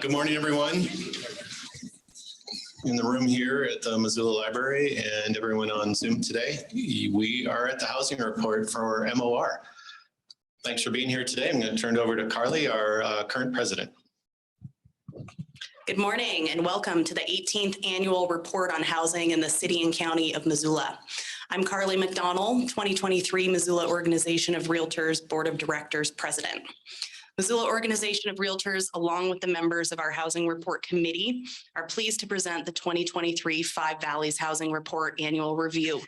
Good morning, everyone in the room here at the Missoula Library and everyone on Zoom today. We are at the housing report for MOR. Thanks for being here today. I'm going to turn it over to Carly, our current president. Good morning and welcome to the 18th annual report on housing in the city and county of Missoula. I'm Carly McDonald, 2023 Missoula Organization of REALTORS Board of Directors President. Missoula Organization of REALTORS, along with the members of our Housing Report Committee, are pleased to present the 2023 Five Valleys Housing Report Annual Review.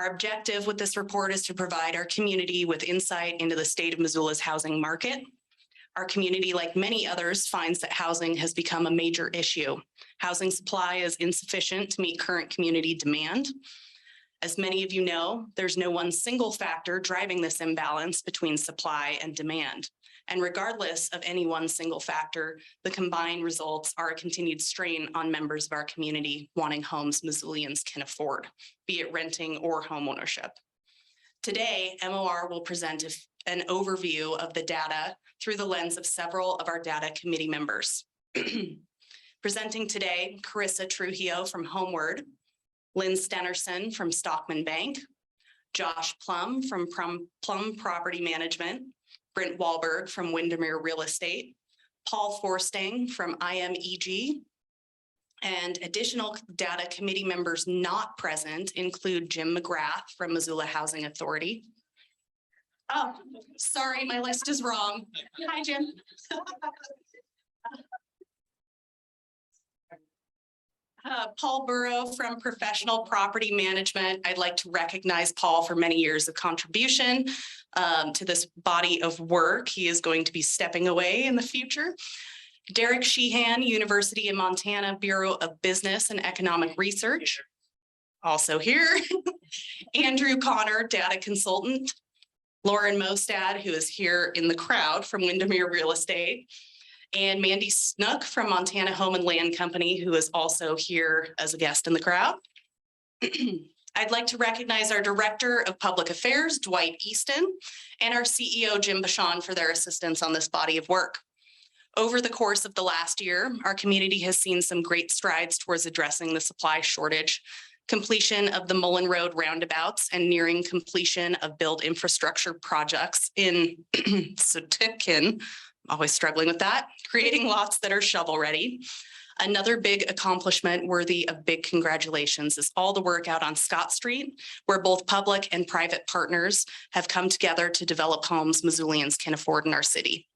Our objective with this report is to provide our community with insight into the state of Missoula's housing market. Our community, like many others, finds that housing has become a major issue. Housing supply is insufficient to meet current community demand. As many of you know, there's no one single factor driving this imbalance between supply and demand. And regardless of any one single factor, the combined results are a continued strain on members of our community wanting homes Missoulians can afford, be it renting or homeownership. Today, MOR will present an overview of the data through the lens of several of our data committee members. Presenting today, Carissa Trujillo from Homeward, Lynn Stenerson from Stockman Bank, Josh Plum from Plum Property Management, Brent Wahlberg from Windermere Real Estate, Paul Forsting from IMEG, and additional data committee members not present include Jim McGrath from Missoula Housing Authority. Oh, sorry, my list is wrong. Hi, Jim. Paul Burrow from Professional Property Management. I'd like to recognize Paul for many years of contribution to this body of work. He is going to be stepping away in the future. Derek Sheehan, University of Montana Bureau of Business and Economic Research, also here. Andrew Connor, data consultant. Lauren Mostad, who is here in the crowd from Windermere Real Estate. And Mandy Snook from Montana Home and Land Company, who is also here as a guest in the crowd. I'd like to recognize our Director of Public Affairs, Dwight Easton, and our CEO, Jim Bashan, for their assistance on this body of work. Over the course of the last year, our community has seen some great strides towards addressing the supply shortage, completion of the Mullen Road roundabouts, and nearing completion of build infrastructure projects in Sutitkin. Always struggling with that, creating lots that are shovel ready. Another big accomplishment worthy of big congratulations is all the work out on Scott Street, where both public and private partners have come together to develop homes Missoulians can afford in our city.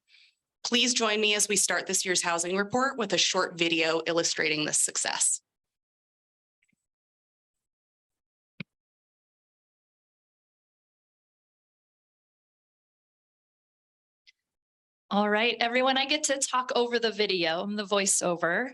Please join me as we start this year's housing report with a short video illustrating this success. All right, everyone, I get to talk over the video, the voiceover.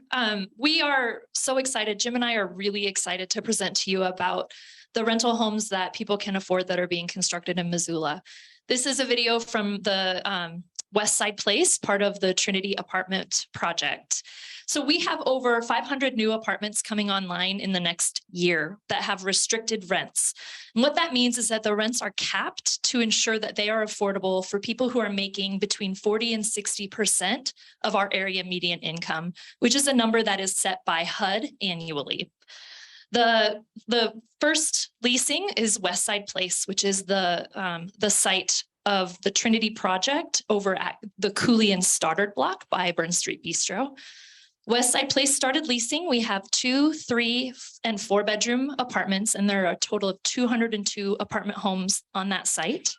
We are so excited. Jim and I are really excited to present to you about the rental homes that people can afford that are being constructed in Missoula. This is a video from the West Side Place, part of the Trinity Apartment Project. So we have over 500 new apartments coming online in the next year that have restricted rents. And what that means is that the rents are capped to ensure that they are affordable for people who are making between 40 and 60% of our area median income, which is a number that is set by HUD annually. The first leasing is West Side Place, which is the site of the Trinity Project over at the Cooley and Stoddard block by Burn Street Bistro. West Side Place started leasing. We have 2, 3, and 4 bedroom apartments, and there are a total of 202 apartment homes on that site.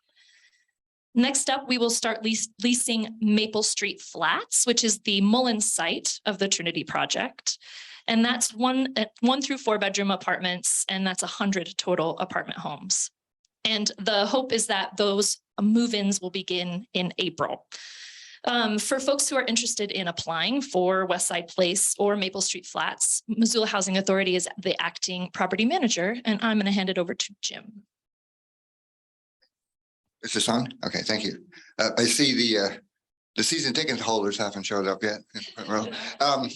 Next up, we will start leasing Maple Street Flats, which is the Mullen site of the Trinity Project. And that's 1 through 4 bedroom apartments, and that's 100 total apartment homes. And the hope is that those move-ins will begin in April. For folks who are interested in applying for West Side Place or Maple Street Flats, Missoula Housing Authority is the acting property manager, and I'm going to hand it over to Jim. Is this on? Okay, thank you. I see the season ticket holders haven't showed up yet in the front row.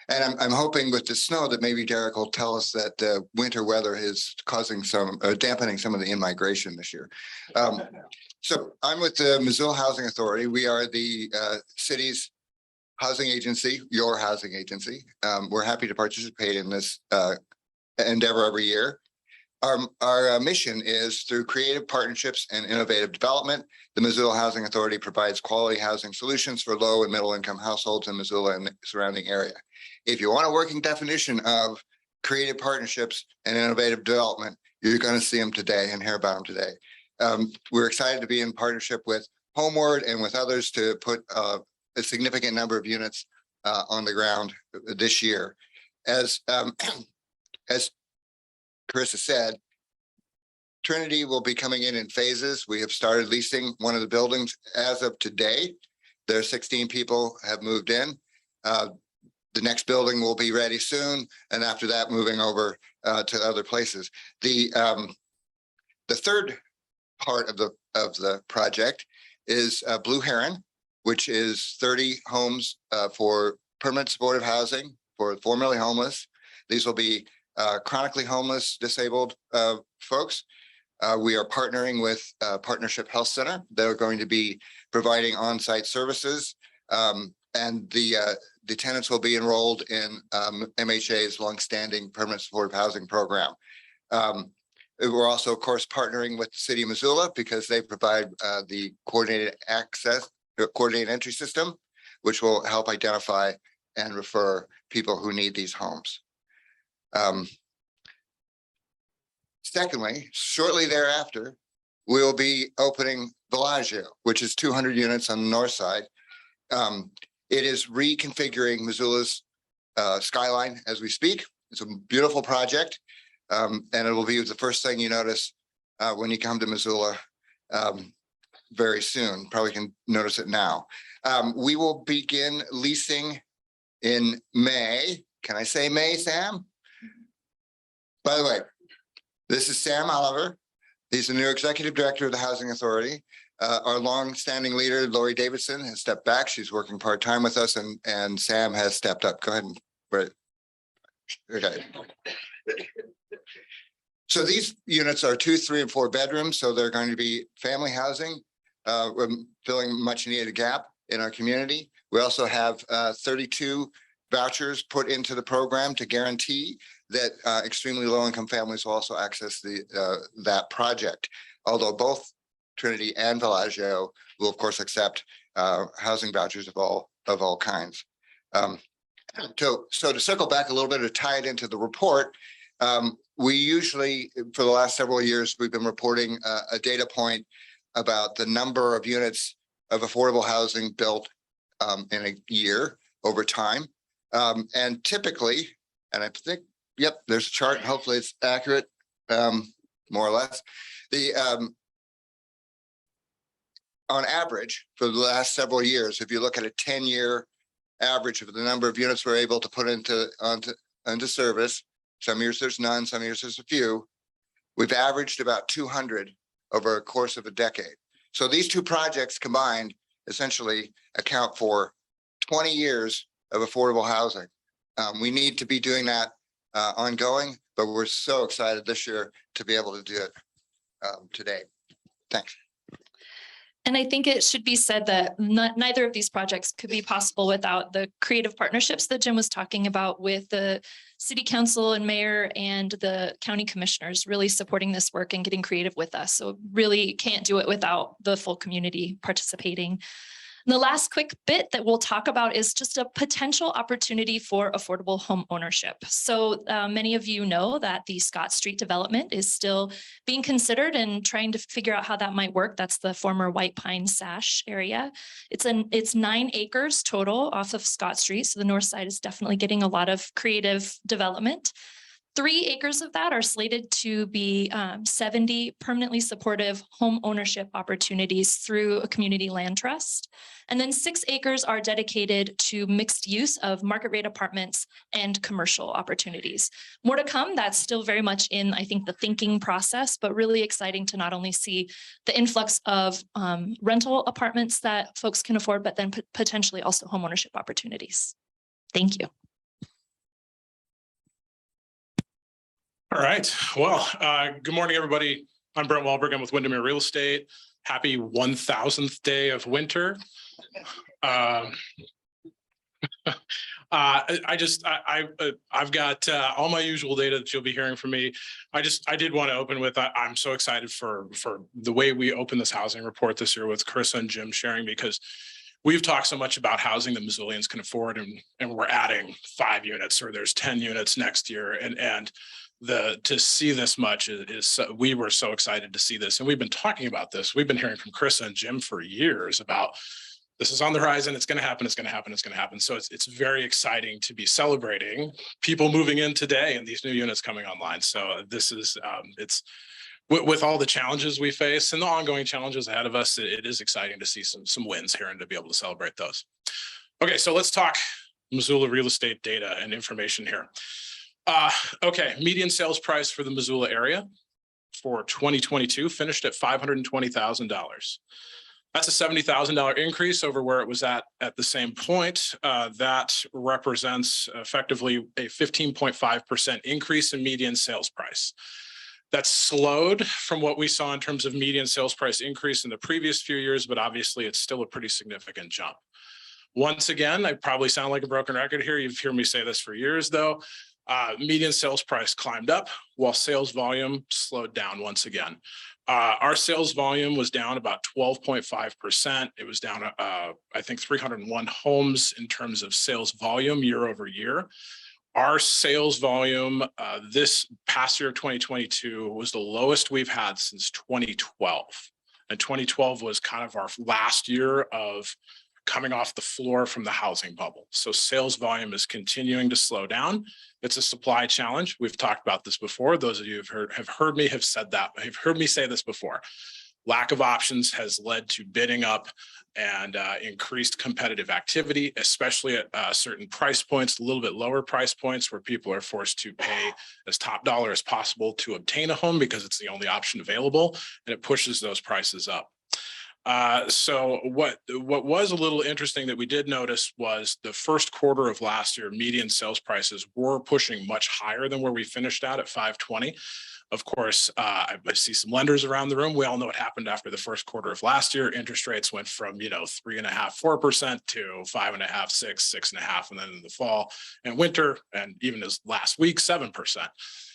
And I'm hoping with the snow that maybe Derek will tell us that the winter weather is causing some, dampening some of the in-migration this year. So I'm with the Missoula Housing Authority. We are the city's housing agency, your housing agency. We're happy to participate in this endeavor every year. Our mission is through creative partnerships and innovative development. The Missoula Housing Authority provides quality housing solutions for low and middle income households in Missoula and the surrounding area. If you want a working definition of creative partnerships and innovative development, you're going to see them today and hear about them today. We're excited to be in partnership with Homeward and with others to put a significant number of units on the ground this year. As Carissa said, Trinity will be coming in phases. We have started leasing one of the buildings as of today. There are 16 people have moved in. The next building will be ready soon, and after that, moving over to other places. The third part of the project is Blue Heron, which is 30 homes for permanent supportive housing for formerly homeless. These will be chronically homeless, disabled folks. We are partnering with Partnership Health Center. They're going to be providing on-site services, and the tenants will be enrolled in MHA's longstanding permanent supportive housing program. We're also, of course, partnering with the City of Missoula because they provide the coordinated entry system, which will help identify and refer people who need these homes. Secondly, shortly thereafter, we'll be opening Bellagio, which is 200 units on the north side. It is reconfiguring Missoula's skyline as we speak. It's a beautiful project, and it will be the first thing you notice when you come to Missoula very soon. Probably can notice it now. We will begin leasing in May. Can I say May, Sam? By the way, this is Sam Oliver. He's the new executive director of the Housing Authority. Our long-standing leader, Lori Davidson, has stepped back. She's working part-time with us, and Sam has stepped up. Go ahead and right. Okay. So these units are 2, 3, and 4 bedrooms. So they're going to be family housing. We're filling much needed gap in our community. We also have 32 vouchers put into the program to guarantee that extremely low-income families will also access that project. Although both Trinity and Bellagio will, of course, accept housing vouchers of all kinds. So to circle back a little bit to tie it into the report, we usually, for the last several years, we've been reporting a data point about the number of units of affordable housing built in a year over time. And typically, and I think, yep, there's a chart. Hopefully it's accurate, more or less. On average, for the last several years, if you look at a 10-year average of the number of units we're able to put into service, some years there's none, some years there's a few, we've averaged about 200 over a course of a decade. So these two projects combined essentially account for 20 years of affordable housing. We need to be doing that ongoing, but we're so excited this year to be able to do it today. Thanks. And I think it should be said that neither of these projects could be possible without the creative partnerships that Jim was talking about with the city council and mayor and the county commissioners really supporting this work and getting creative with us. So really can't do it without the full community participating. And the last quick bit that we'll talk about is just a potential opportunity for affordable home ownership. So many of you know that the Scott Street development is still being considered and trying to figure out how that might work. That's the former White Pine Sash area. It's 9 acres total off of Scott Street. So the north side is definitely getting a lot of creative development. 3 acres of that are slated to be 70 permanently supportive home ownership opportunities through a community land trust. And then 6 acres are dedicated to mixed use of market rate apartments and commercial opportunities. More to come. That's still very much in, I think, the thinking process, but really exciting to not only see the influx of rental apartments that folks can afford, but then potentially also home ownership opportunities. Thank you. All right. Well, good morning, everybody. I'm Brent Wahlberg. I'm with Windermere Real Estate. Happy 1000th day of winter. I've got all my usual data that you'll be hearing from me. I did want to open with I'm so excited for the way we open this housing report this year with Carissa and Jim sharing, because we've talked so much about housing that Missoulians can afford, and we're adding 5 units, or there's 10 units next year, and to see this much is we were so excited to see this, and we've been talking about this. We've been hearing from Carissa and Jim for years about this is on the horizon. It's going to happen. It's going to happen. It's going to happen. So it's very exciting to be celebrating people moving in today and these new units coming online. So this is it's with all the challenges we face and the ongoing challenges ahead of us. It is exciting to see some wins here and to be able to celebrate those. Okay, so let's talk Missoula real estate data and information here. Okay, median sales price for the Missoula area for 2022 finished at $520,000. That's a $70,000 increase over where it was at the same point. That represents effectively a 15.5% increase in median sales price. That's slowed from what we saw in terms of median sales price increase in the previous few years, but obviously it's still a pretty significant jump. Once again, I probably sound like a broken record here. You've heard me say this for years, though. Median sales price climbed up while sales volume slowed down once again. Our sales volume was down about 12.5%. It was down, I think, 301 homes in terms of sales volume year over year. Our sales volume this past year of 2022 was the lowest we've had since 2012. And 2012 was kind of our last year of coming off the floor from the housing bubble. So sales volume is continuing to slow down. It's a supply challenge. We've talked about this before. Those of you have heard me say this before. Lack of options has led to bidding up and increased competitive activity, especially at certain price points, a little bit lower price points where people are forced to pay as top dollar as possible to obtain a home because it's the only option available, and it pushes those prices up. So what was a little interesting that we did notice was the first quarter of last year, median sales prices were pushing much higher than where we finished at 520. Of course, I see some lenders around the room. We all know what happened after the first quarter of last year. Interest rates went from 3.5%, 4% to 5.5%, 6%, 6.5%, and then in the fall and winter, and even as last week, 7%.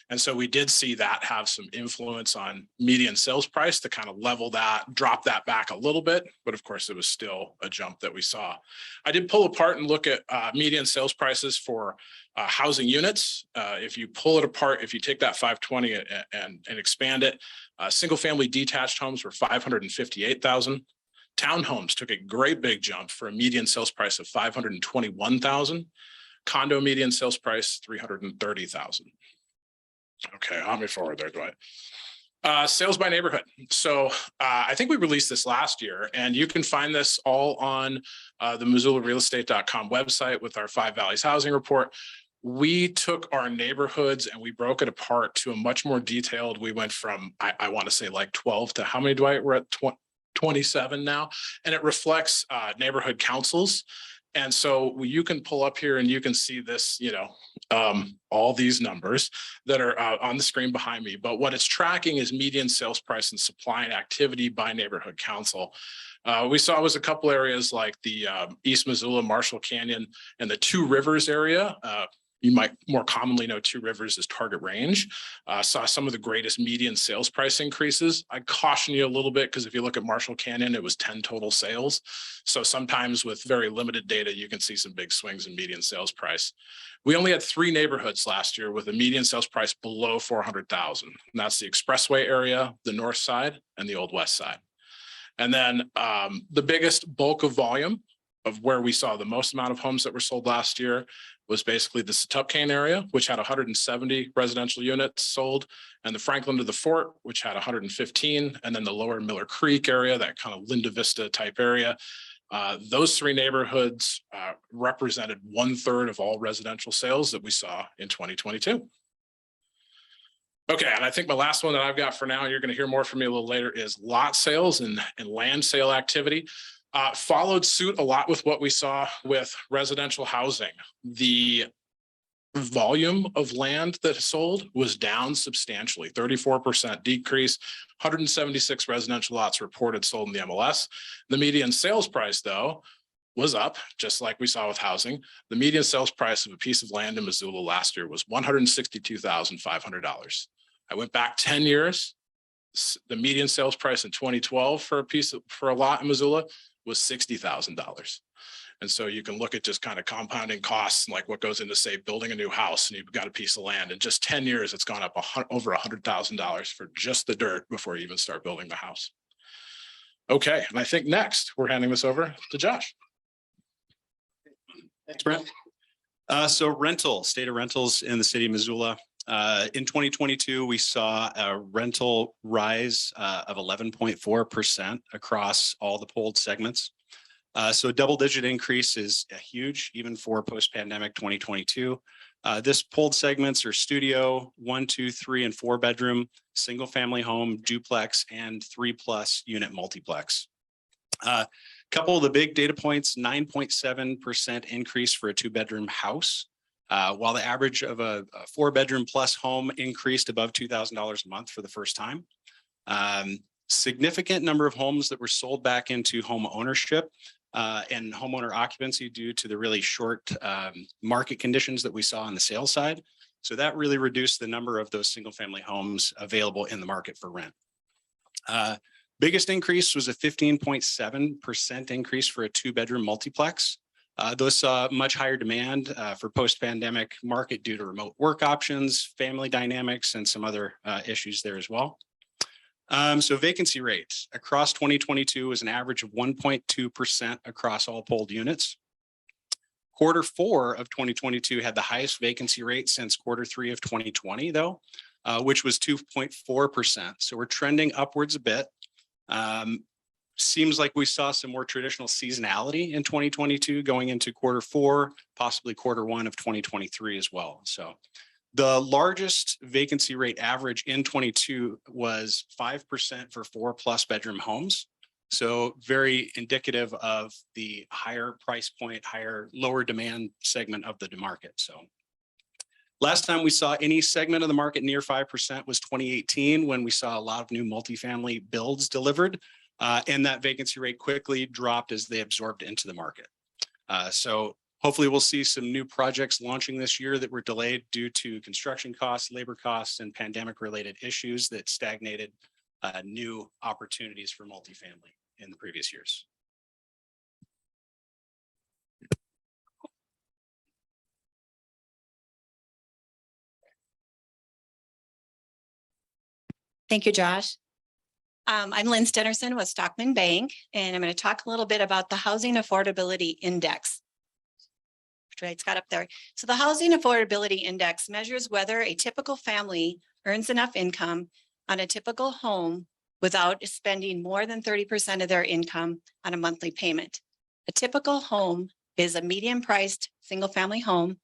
And so we did see that have some influence on median sales price to kind of level that, drop that back a little bit. But of course, it was still a jump that we saw. I did pull apart and look at median sales prices for housing units. If you pull it apart, if you take that 520 and expand it, single family detached homes were 558,000. Townhomes took a great big jump for a median sales price of 521,000. Condo median sales price 330,000. Okay, I'll move forward there, Dwight. Sales by neighborhood. So I think we released this last year, and you can find this all on the MissoulaRealEstate.com website with our 5 Valleys housing report. We took our neighborhoods and we broke it apart to a much more detailed. We went from, I want to say like 12 to how many, Dwight? We're at 27 now, and it reflects neighborhood councils. And so you can pull up here and you can see this, all these numbers that are on the screen behind me. But what it's tracking is median sales price and supply and activity by neighborhood council. We saw was a couple areas like the East Missoula, Marshall Canyon, and the Two Rivers area. You might more commonly know Two Rivers as Target Range. Saw some of the greatest median sales price increases. I caution you a little bit because if you look at Marshall Canyon, it was 10 total sales. So sometimes with very limited data, you can see some big swings in median sales price. We only had 3 neighborhoods last year with a median sales price below 400,000. And that's the Expressway area, the North Side, and the Old West Side. And then the biggest bulk of volume of where we saw the most amount of homes that were sold last year was basically the Setupcane area, which had 170 residential units sold, and the Franklin to the Fort, which had 115, and then the lower Miller Creek area, that kind of Linda Vista type area. Those 3 neighborhoods represented 1/3 of all residential sales that we saw in 2022. Okay, and I think my last one that I've got for now, you're going to hear more from me a little later, is lot sales and land sale activity. Followed suit a lot with what we saw with residential housing. The volume of land that sold was down substantially, 34% decrease, 176 residential lots reported sold in the MLS. The median sales price, though, was up, just like we saw with housing. The median sales price of a piece of land in Missoula last year was $162,500. I went back 10 years. The median sales price in 2012 for a lot in Missoula was $60,000. And so you can look at just kind of compounding costs, like what goes into, say, building a new house, and you've got a piece of land. In just 10 years, it's gone up over $100,000 for just the dirt before you even start building the house. Okay, and I think next we're handing this over to Josh. Thanks, Brent. So state of rentals in the city of Missoula. In 2022, we saw a rental rise of 11.4% across all the polled segments. So a double-digit increase is huge, even for post-pandemic 2022. This polled segments are studio, 1, 2, 3, and 4 bedroom, single family home, duplex, and 3+ unit multiplex. Couple of the big data points: 9.7% increase for a 2-bedroom house, while the average of a 4-bedroom plus home increased above $2,000 a month for the first time. Significant number of homes that were sold back into home ownership and homeowner occupancy due to the really short market conditions that we saw on the sales side. So that really reduced the number of those single family homes available in the market for rent. Biggest increase was a 15.7% increase for a 2-bedroom multiplex. Those saw much higher demand for post-pandemic market due to remote work options, family dynamics, and some other issues there as well. So vacancy rates across 2022 was an average of 1.2% across all polled units. Q4 of 2022 had the highest vacancy rate since Q3 of 2020, though, which was 2.4%. So we're trending upwards a bit. Seems like we saw some more traditional seasonality in 2022 going into Q4, possibly Q1 of 2023 as well. So the largest vacancy rate average in 22 was 5% for 4+ bedroom homes. So very indicative of the higher price point, lower demand segment of the market. So last time we saw any segment of the market near 5% was 2018, when we saw a lot of new multifamily builds delivered, and that vacancy rate quickly dropped as they absorbed into the market. So hopefully we'll see some new projects launching this year that were delayed due to construction costs, labor costs, and pandemic-related issues that stagnated new opportunities for multifamily in the previous years. Thank you, Josh. I'm Lynn Stennerson with Stockman Bank, and I'm going to talk a little bit about the Housing Affordability Index. It's got up there. So the Housing Affordability Index measures whether a typical family earns enough income on a typical home without spending more than 30% of their income on a monthly payment. A typical home is a medium-priced single-family home,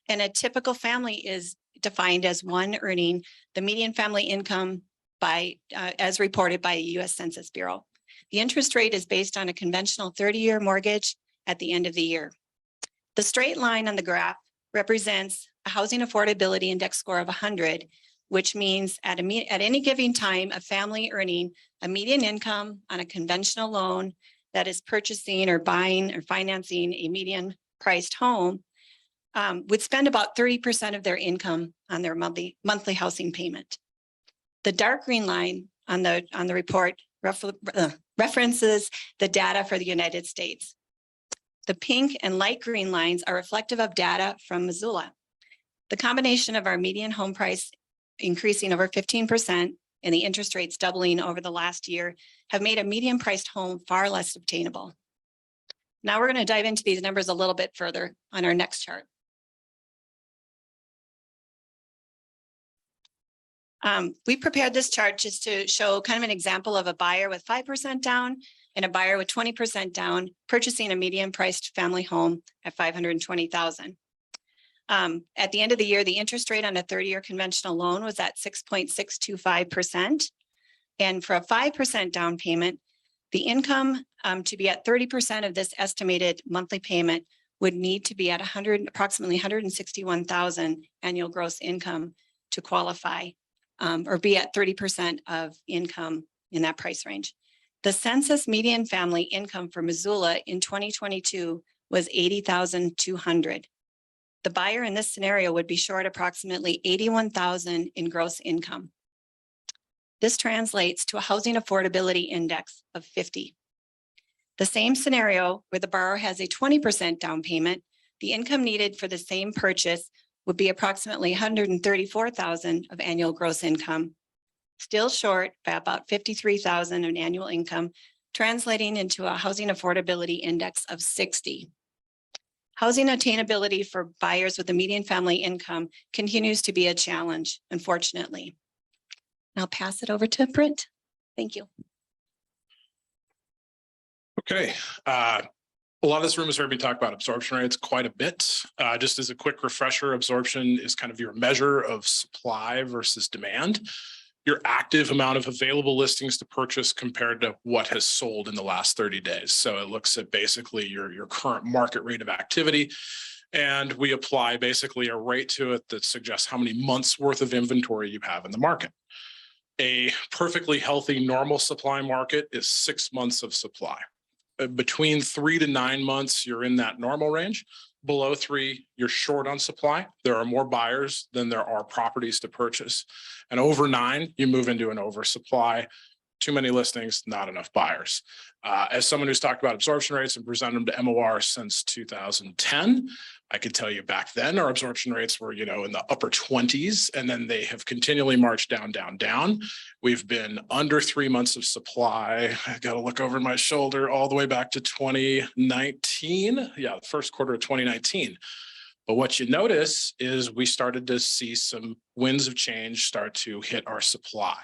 and a typical family is defined as one earning the median family income by as reported by the U.S. Census Bureau. The interest rate is based on a conventional 30-year mortgage at the end of the year. The straight line on the graph represents a housing affordability index score of 100, which means at any given time, a family earning a median income on a conventional loan that is purchasing or buying or financing a median priced home would spend about 30% of their income on their monthly housing payment. The dark green line on the report references the data for the United States. The pink and light green lines are reflective of data from Missoula. The combination of our median home price increasing over 15% and the interest rates doubling over the last year have made a median priced home far less obtainable. Now we're going to dive into these numbers a little bit further on our next chart. We prepared this chart just to show kind of an example of a buyer with 5% down and a buyer with 20% down purchasing a median priced family home at $520,000. At the end of the year, the interest rate on a 30-year conventional loan was at 6.625%. And for a 5% down payment, the income to be at 30% of this estimated monthly payment would need to be at approximately 161,000 annual gross income to qualify, or be at 30% of income in that price range. The census median family income for Missoula in 2022 was 80,200. The buyer in this scenario would be short approximately 81,000 in gross income. This translates to a housing affordability index of 50. The same scenario where the borrower has a 20% down payment, the income needed for the same purchase would be approximately 134,000 of annual gross income, still short by about 53,000 in annual income, translating into a housing affordability index of 60. Housing attainability for buyers with a median family income continues to be a challenge, unfortunately. I'll pass it over to Britt. Thank you. Okay. A lot of this room has heard me talk about absorption rates quite a bit. Just as a quick refresher, absorption is kind of your measure of supply versus demand, your active amount of available listings to purchase compared to what has sold in the last 30 days. So it looks at basically your current market rate of activity. And we apply basically a rate to it that suggests how many months worth of inventory you have in the market. A perfectly healthy normal supply market is 6 months of supply. Between 3 to 9 months, you're in that normal range. Below 3, you're short on supply. There are more buyers than there are properties to purchase. And over 9, you move into an oversupply. Too many listings, not enough buyers. As someone who's talked about absorption rates and presented them to MOR since 2010, I could tell you back then our absorption rates were, in the upper 20s, and then they have continually marched down, down, down. We've been under 3 months of supply. I got to look over my shoulder all the way back to 2019. Yeah, the first quarter of 2019. But what you notice is we started to see some winds of change start to hit our supply.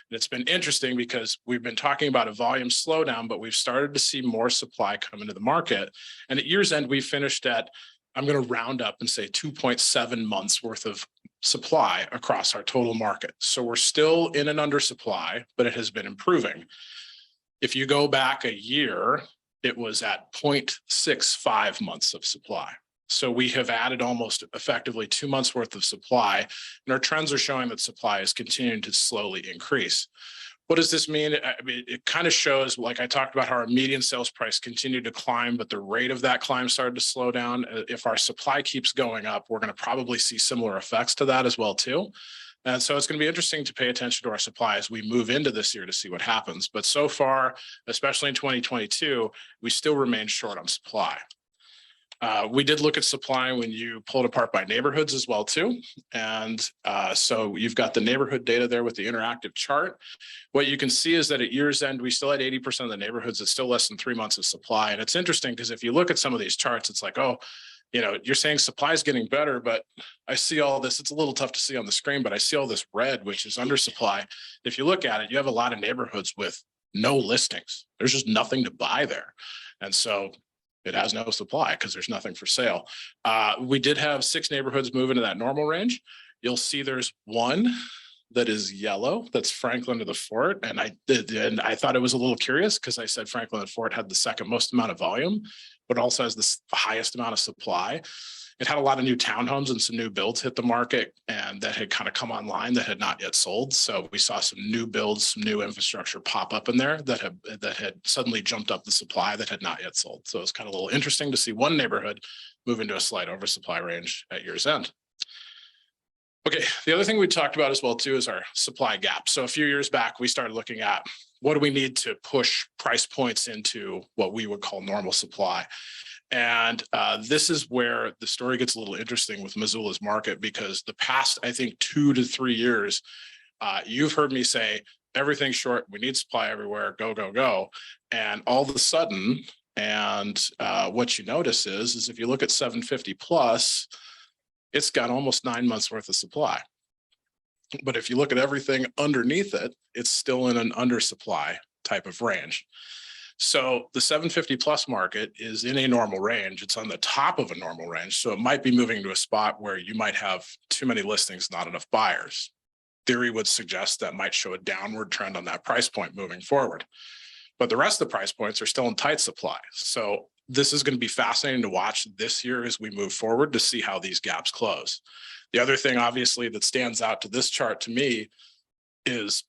And it's been interesting because we've been talking about a volume slowdown, but we've started to see more supply come into the market. And at year's end, we finished at, I'm going to round up and say 2.7 months worth of supply across our total market. So we're still in an undersupply, but it has been improving. If you go back a year, it was at 0.65 months of supply. So we have added almost effectively 2 months worth of supply, and our trends are showing that supply is continuing to slowly increase. What does this mean? I mean, it kind of shows, like I talked about, how our median sales price continued to climb, but the rate of that climb started to slow down. If our supply keeps going up, we're going to probably see similar effects to that as well, too. And so it's going to be interesting to pay attention to our supply as we move into this year to see what happens. But so far, especially in 2022, we still remain short on supply. We did look at supply when you pull it apart by neighborhoods as well, too. And so you've got the neighborhood data there with the interactive chart. What you can see is that at year's end, we still had 80% of the neighborhoods that's still less than 3 months of supply. And it's interesting because if you look at some of these charts, it's like, oh, you're saying supply is getting better, but I see all this. It's a little tough to see on the screen, but I see all this red, which is undersupply. If you look at it, you have a lot of neighborhoods with no listings. There's just nothing to buy there. And so it has no supply because there's nothing for sale. We did have 6 neighborhoods move into that normal range. You'll see there's one that is yellow. That's Franklin to the Fort. And I thought it was a little curious because I said Franklin to the Fort had the second most amount of volume, but also has the highest amount of supply. It had a lot of new townhomes and some new builds hit the market and that had kind of come online that had not yet sold. So we saw some new builds, some new infrastructure pop up in there that had suddenly jumped up the supply that had not yet sold. So it's kind of a little interesting to see one neighborhood move into a slight oversupply range at year's end. Okay, the other thing we talked about as well too is our supply gap. So a few years back, we started looking at what do we need to push price points into what we would call normal supply. And this is where the story gets a little interesting with Missoula's market, because the past, I think, 2 to 3 years, you've heard me say, everything's short, we need supply everywhere, go, go, go. And all of a sudden, and what you notice is if you look at 750 plus, it's got almost 9 months worth of supply. But if you look at everything underneath it, it's still in an undersupply type of range. So the 750 plus market is in a normal range. It's on the top of a normal range. So it might be moving to a spot where you might have too many listings, not enough buyers. Theory would suggest that might show a downward trend on that price point moving forward. But the rest of the price points are still in tight supply. So this is going to be fascinating to watch this year as we move forward to see how these gaps close. The other thing, obviously, that stands out to this chart to me is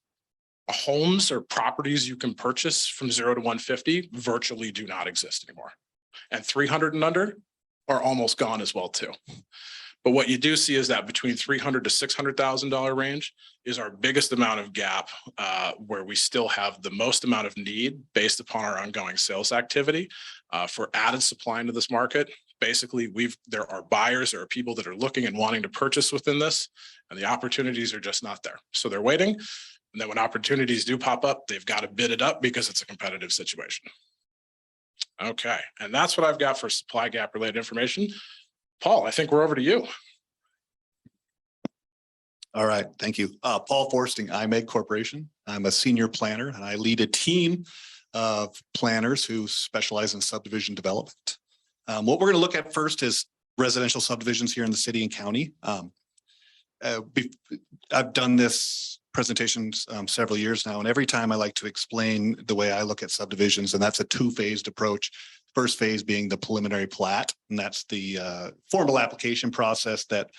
homes or properties you can purchase from 0 to 150 virtually do not exist anymore. And 300 and under are almost gone as well too. But what you do see is that between $300,000 to $600,000 range is our biggest amount of gap, where we still have the most amount of need based upon our ongoing sales activity for added supply into this market. Basically, there are buyers, there are people that are looking and wanting to purchase within this, and the opportunities are just not there. So they're waiting. And then when opportunities do pop up, they've got to bid it up because it's a competitive situation. Okay, and that's what I've got for supply gap related information. Paul, I think we're over to you. All right, thank you. Paul Forsting, IMEG Corporation. I'm a senior planner and I lead a team of planners who specialize in subdivision development. What we're going to look at first is residential subdivisions here in the city and county. I've done this presentations several years now, and every time I like to explain the way I look at subdivisions, and that's a two-phased approach. First phase being the preliminary plat, and that's the formal application process that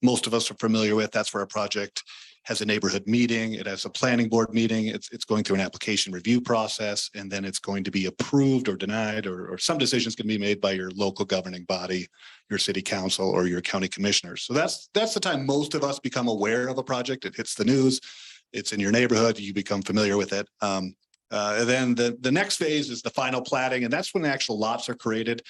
most of us are familiar with. That's where a project has a neighborhood meeting, it has a planning board meeting, it's going through an application review process, and then it's going to be approved or denied, or some decisions can be made by your local governing body, your city council, or your county commissioners. So that's the time most of us become aware of a project. It hits the news, it's in your neighborhood, you become familiar with it. And then the next phase is the final platting, and that's when the actual lots are created.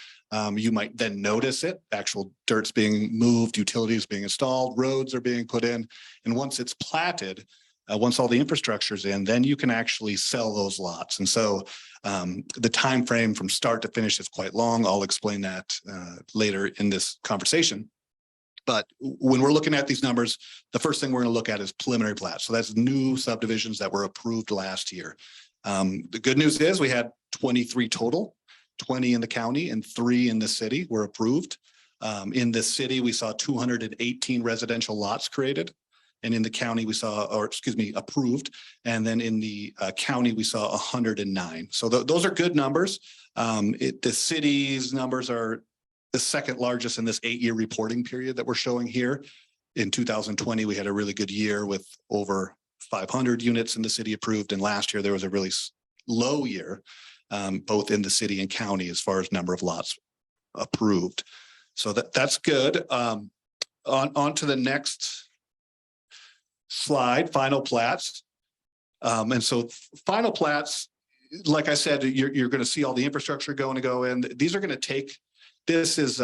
You might then notice it, actual dirt's being moved, utilities being installed, roads are being put in. And once it's platted, once all the infrastructure is in, then you can actually sell those lots. And so the time frame from start to finish is quite long. I'll explain that later in this conversation. But when we're looking at these numbers, the first thing we're going to look at is preliminary plat. So that's new subdivisions that were approved last year. The good news is we had 23 total, 20 in the county and 3 in the city were approved. In the city, we saw 218 residential lots created. And in the county, we saw, approved. And then in the county, we saw 109. So those are good numbers. The city's numbers are the second largest in this 8-year reporting period that we're showing here. In 2020, we had a really good year with over 500 units in the city approved. And last year there was a really low year, both in the city and county as far as number of lots approved. So that's good. On to the next slide, final plats. And so final plats, like I said, you're going to see all the infrastructure going to go in. These are going to take, this is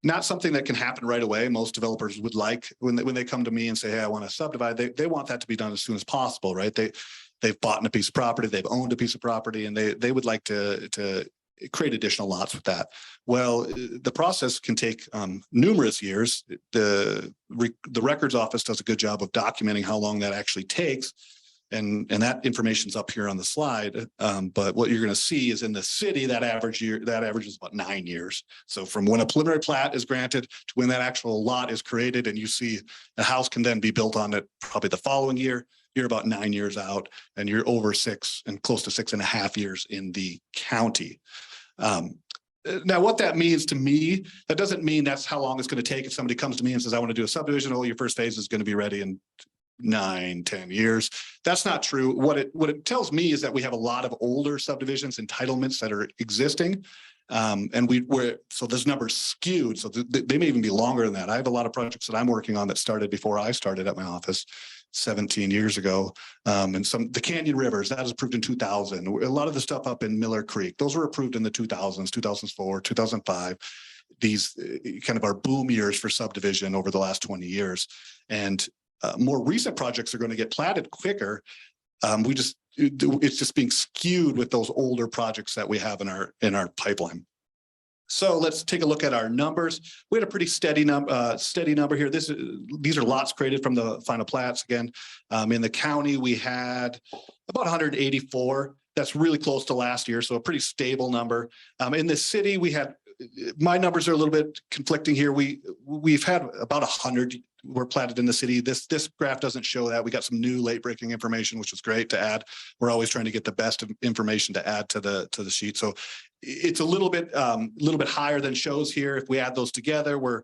not something that can happen right away. Most developers would like when they come to me and say, hey, I want to subdivide, they want that to be done as soon as possible, right? They've bought a piece of property, they've owned a piece of property, and they would like to create additional lots with that. Well, the process can take numerous years. The records office does a good job of documenting how long that actually takes. And that information's up here on the slide. But what you're going to see is in the city, that average is about 9 years. So from when a preliminary plat is granted to when that actual lot is created and you see a house can then be built on it probably the following year, you're about 9 years out, and you're over 6 and close to 6.5 years in the county. Now, what that means to me, that doesn't mean that's how long it's going to take. If somebody comes to me and says, I want to do a subdivision, oh, your first phase is going to be ready in 9-10 years. That's not true. What it tells me is that we have a lot of older subdivisions, entitlements that are existing. And so this number's skewed. So they may even be longer than that. I have a lot of projects that I'm working on that started before I started at my office 17 years ago. And the Canyon Rivers, that was approved in 2000. A lot of the stuff up in Miller Creek, those were approved in the 2000s, 2004, 2005. These kind of are boom years for subdivision over the last 20 years. And more recent projects are going to get platted quicker. It's just being skewed with those older projects that we have in our pipeline. So let's take a look at our numbers. We had a pretty steady number here. These are lots created from the final plats. Again, in the county, we had about 184. That's really close to last year, so a pretty stable number. In the city, we had, my numbers are a little bit conflicting here. We've had about 100 were platted in the city. This graph doesn't show that. We got some new late breaking information, which was great to add. We're always trying to get the best of information to add to the sheet. So it's a little bit higher than shows here. If we add those together, we're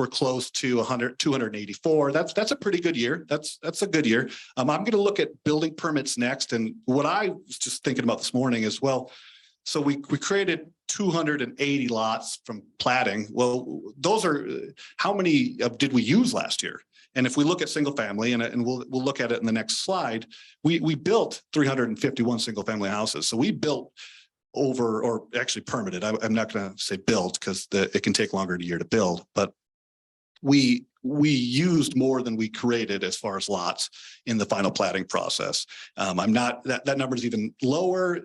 close to 284. That's a pretty good year. That's a good year. I'm going to look at building permits next. And what I was just thinking about this morning as well. So we created 280 lots from platting. Well, those are, how many did we use last year? And if we look at single family, and we'll look at it in the next slide, we built 351 single family houses. So we built over, or actually permitted. I'm not going to say built because it can take longer than a year to build, but we used more than we created as far as lots in the final platting process. I'm not, that number is even lower.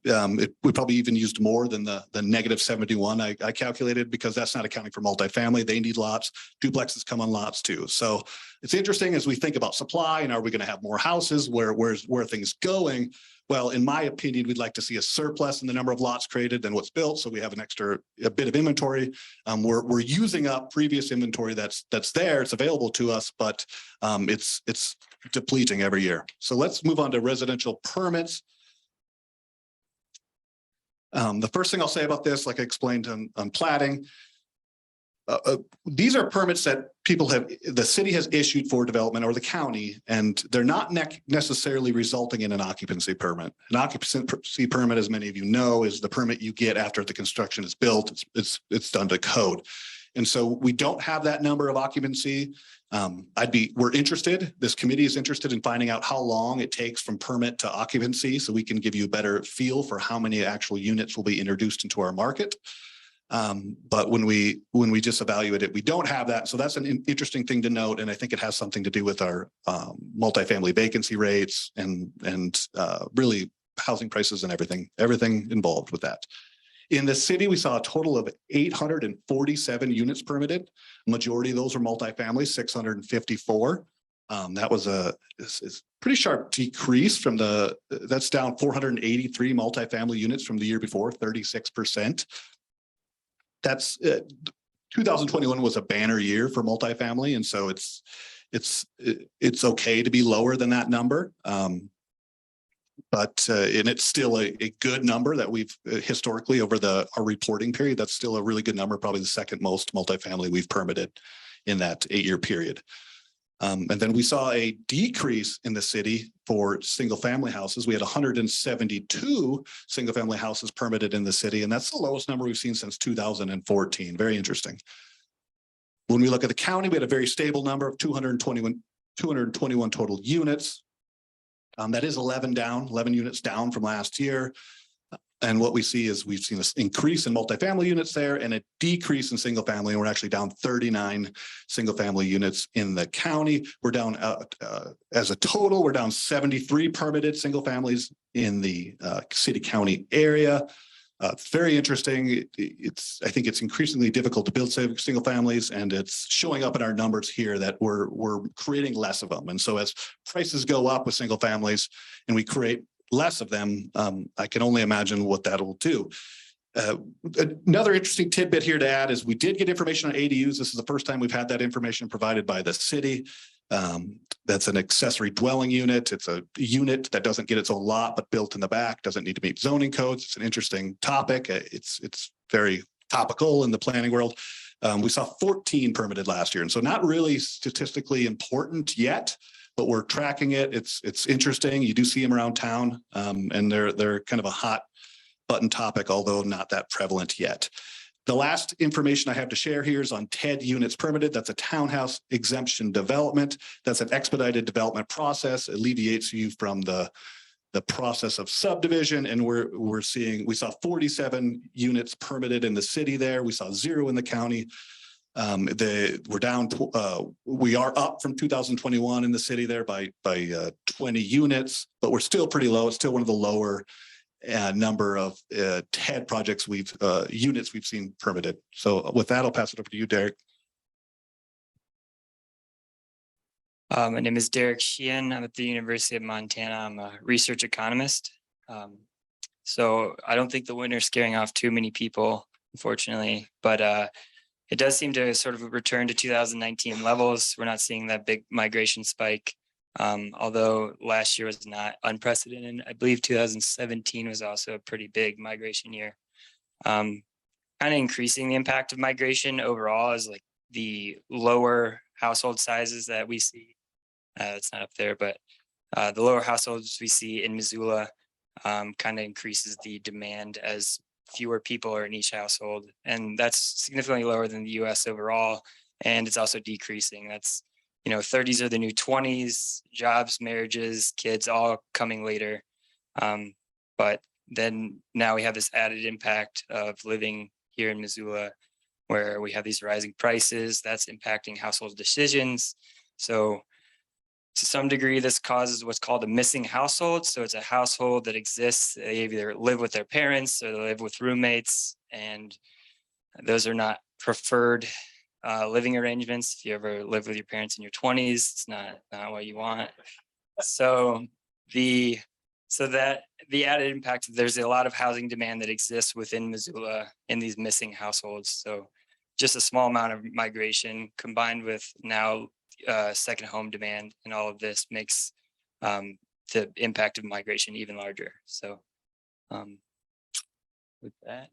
We probably even used more than the negative 71 I calculated, because that's not accounting for multifamily. They need lots. Duplexes come on lots too. So it's interesting as we think about supply and are we going to have more houses, where are things going? Well, in my opinion, we'd like to see a surplus in the number of lots created than what's built. So we have a bit of inventory. We're using up previous inventory that's there. It's available to us, but it's depleting every year. So let's move on to residential permits. The first thing I'll say about this, like I explained on platting, these are permits that the city has issued for development, or the county, and they're not necessarily resulting in an occupancy permit. An occupancy permit, as many of you know, is the permit you get after the construction is built. It's done to code. And so we don't have that number of occupancy. We're interested, this committee is interested in finding out how long it takes from permit to occupancy, so we can give you a better feel for how many actual units will be introduced into our market. But when we just evaluate it, we don't have that. So that's an interesting thing to note. And I think it has something to do with our multifamily vacancy rates and really housing prices and everything involved with that. In the city, we saw a total of 847 units permitted. Majority of those were multifamily, 654. That was a pretty sharp decrease from that's down 483 multifamily units from the year before, 36%. That's 2021 was a banner year for multifamily. And so it's okay to be lower than that number. And it's still a good number that we've historically over our reporting period. That's still a really good number, probably the second most multifamily we've permitted in that 8-year period. And then we saw a decrease in the city for single family houses. We had 172 single family houses permitted in the city, and that's the lowest number we've seen since 2014. Very interesting. When we look at the county, we had a very stable number of 221 total units. That is 11 units down from last year. And what we see is we've seen this increase in multifamily units there and a decrease in single family. And we're actually down 39 single family units in the county. We're down as a total, we're down 73 permitted single families in the city county area. It's very interesting. I think it's increasingly difficult to build single families, and it's showing up in our numbers here that we're creating less of them. And so as prices go up with single families and we create less of them, I can only imagine what that will do. Another interesting tidbit here to add is we did get information on ADUs. This is the first time we've had that information provided by the city. That's an accessory dwelling unit. It's a unit that doesn't get its own lot, but built in the back, doesn't need to meet zoning codes. It's an interesting topic. It's very topical in the planning world. We saw 14 permitted last year, and so not really statistically important yet, but we're tracking it. It's interesting. You do see them around town, and they're kind of a hot button topic, although not that prevalent yet. The last information I have to share here is on TED units permitted. That's a townhouse exemption development. That's an expedited development process. It alleviates you from the process of subdivision. And we saw 47 units permitted in the city there. We saw 0 in the county. We are up from 2021 in the city there by 20 units, but we're still pretty low. It's still one of the lower number of TED projects units we've seen permitted. So with that, I'll pass it over to you, Derek. My name is Derek Sheehan. I'm at the University of Montana. I'm a research economist. So I don't think the winter's scaring off too many people, unfortunately, but it does seem to sort of return to 2019 levels. We're not seeing that big migration spike. Although last year was not unprecedented. I believe 2017 was also a pretty big migration year. Kind of increasing the impact of migration overall is like the lower household sizes that we see. It's not up there, but the lower households we see in Missoula kind of increases the demand as fewer people are in each household. And that's significantly lower than the US overall. And it's also decreasing. That's, 30s are the new 20s, jobs, marriages, kids, all coming later. But then now we have this added impact of living here in Missoula, where we have these rising prices that's impacting household decisions. So to some degree, this causes what's called a missing household. So it's a household that exists. They either live with their parents or they live with roommates, and those are not preferred living arrangements. If you ever live with your parents in your 20s, it's not what you want. So the added impact, there's a lot of housing demand that exists within Missoula in these missing households. So just a small amount of migration combined with now second home demand and all of this makes the impact of migration even larger. So with that,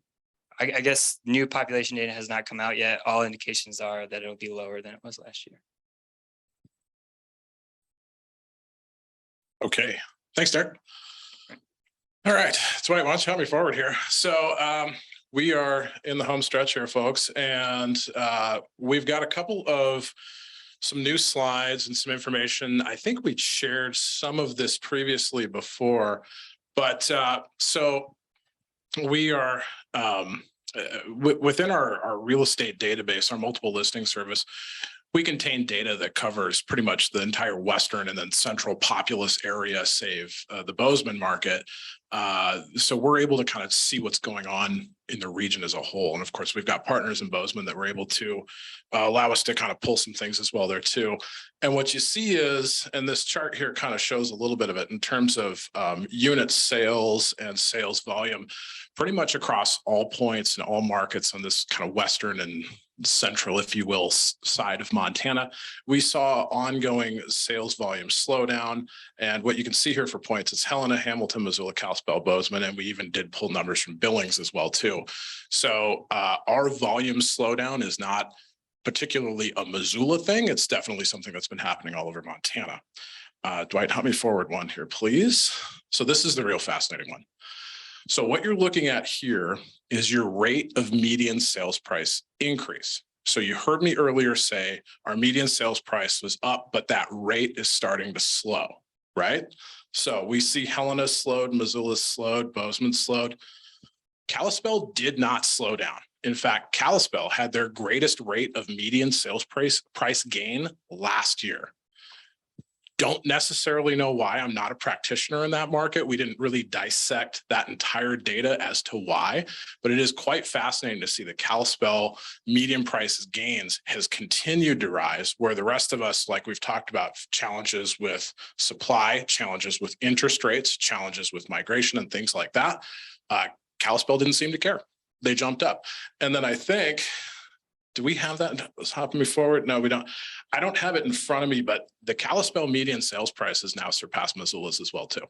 I guess new population data has not come out yet. All indications are that it'll be lower than it was last year. Okay, thanks, Derek. All right, Dwight, why don't you help me forward here? So we are in the home stretch here, folks, and we've got a couple of some new slides and some information. I think we shared some of this previously before, but so we are within our real estate database, our multiple listing service, we contain data that covers pretty much the entire western and then central populous area, save the Bozeman market. So we're able to kind of see what's going on in the region as a whole. And of course, we've got partners in Bozeman that were able to allow us to kind of pull some things as well there too. And what you see is, and this chart here kind of shows a little bit of it in terms of unit sales and sales volume, pretty much across all points and all markets on this kind of western and central, if you will, side of Montana. We saw ongoing sales volume slow down. And what you can see here for points is Helena, Hamilton, Missoula, Kalispell, Bozeman, and we even did pull numbers from Billings as well too. So our volume slowdown is not particularly a Missoula thing. It's definitely something that's been happening all over Montana. Dwight, help me forward one here, please. So this is the real fascinating one. So what you're looking at here is your rate of median sales price increase. So you heard me earlier say our median sales price was up, but that rate is starting to slow, right? So we see Helena slowed, Missoula slowed, Bozeman slowed. Kalispell did not slow down. In fact, Kalispell had their greatest rate of median sales price gain last year. Don't necessarily know why. I'm not a practitioner in that market. We didn't really dissect that entire data as to why, but it is quite fascinating to see the Kalispell median prices gains has continued to rise, where the rest of us, like we've talked about, challenges with supply, challenges with interest rates, challenges with migration and things like that. Kalispell didn't seem to care. They jumped up. And then I think, do we have that? Let's hop me forward. No, we don't. I don't have it in front of me, but the Kalispell median sales price has now surpassed Missoula's as well too.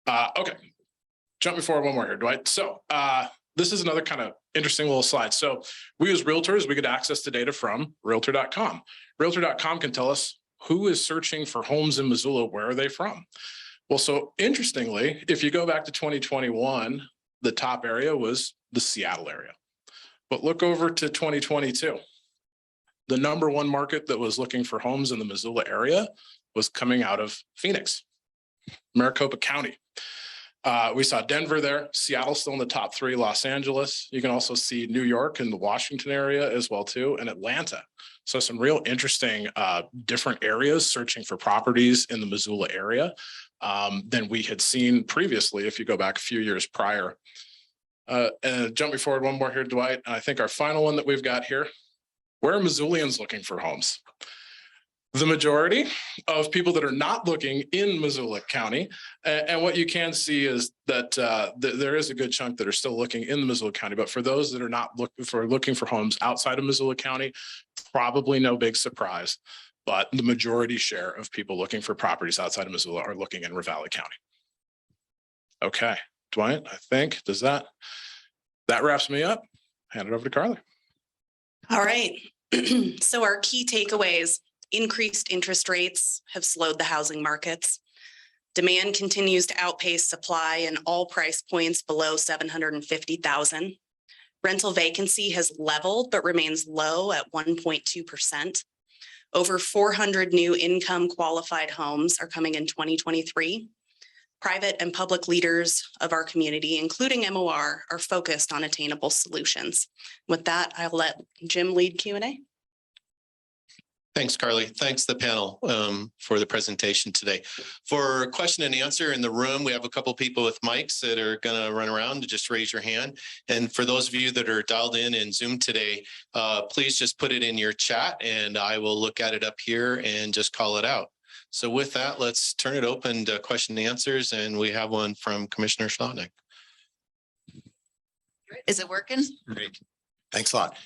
Okay, jump me forward one more here, Dwight. So this is another kind of interesting little slide. So we as realtors, we get access to data from realtor.com. Realtor.com can tell us who is searching for homes in Missoula. Where are they from? Well, so interestingly, if you go back to 2021, the top area was the Seattle area. But look over to 2022. The number one market that was looking for homes in the Missoula area was coming out of Phoenix, Maricopa County. We saw Denver there, Seattle still in the top three, Los Angeles. You can also see New York and the Washington area as well too, and Atlanta. So some real interesting different areas searching for properties in the Missoula area than we had seen previously if you go back a few years prior. And jump me forward one more here, Dwight. And I think our final one that we've got here, where are Missoulians looking for homes? the majority of people that are not looking in Missoula County. And what you can see is that there is a good chunk that are still looking in the Missoula County. But for those that are not looking for homes outside of Missoula County, probably no big surprise. But the majority share of people looking for properties outside of Missoula are looking in Ravalli County. Okay, Dwight, I think, that wraps me up. Hand it over to Carly. All right. So our key takeaways: increased interest rates have slowed the housing markets. Demand continues to outpace supply in all price points below 750,000. Rental vacancy has leveled but remains low at 1.2%. Over 400 new income qualified homes are coming in 2023. Private and public leaders of our community, including MOR, are focused on attainable solutions. With that, I'll let Jim lead Q&A. Thanks, Carly. Thanks the panel for the presentation today. For question and answer in the room, we have a couple people with mics that are going to run around. Just raise your hand. And for those of you that are dialed in Zoom today, please just put it in your chat and I will look at it up here and just call it out. So with that, let's turn it open to question and answers. And we have one from Commissioner Schlotnick. Is it working? Great. Thanks a lot.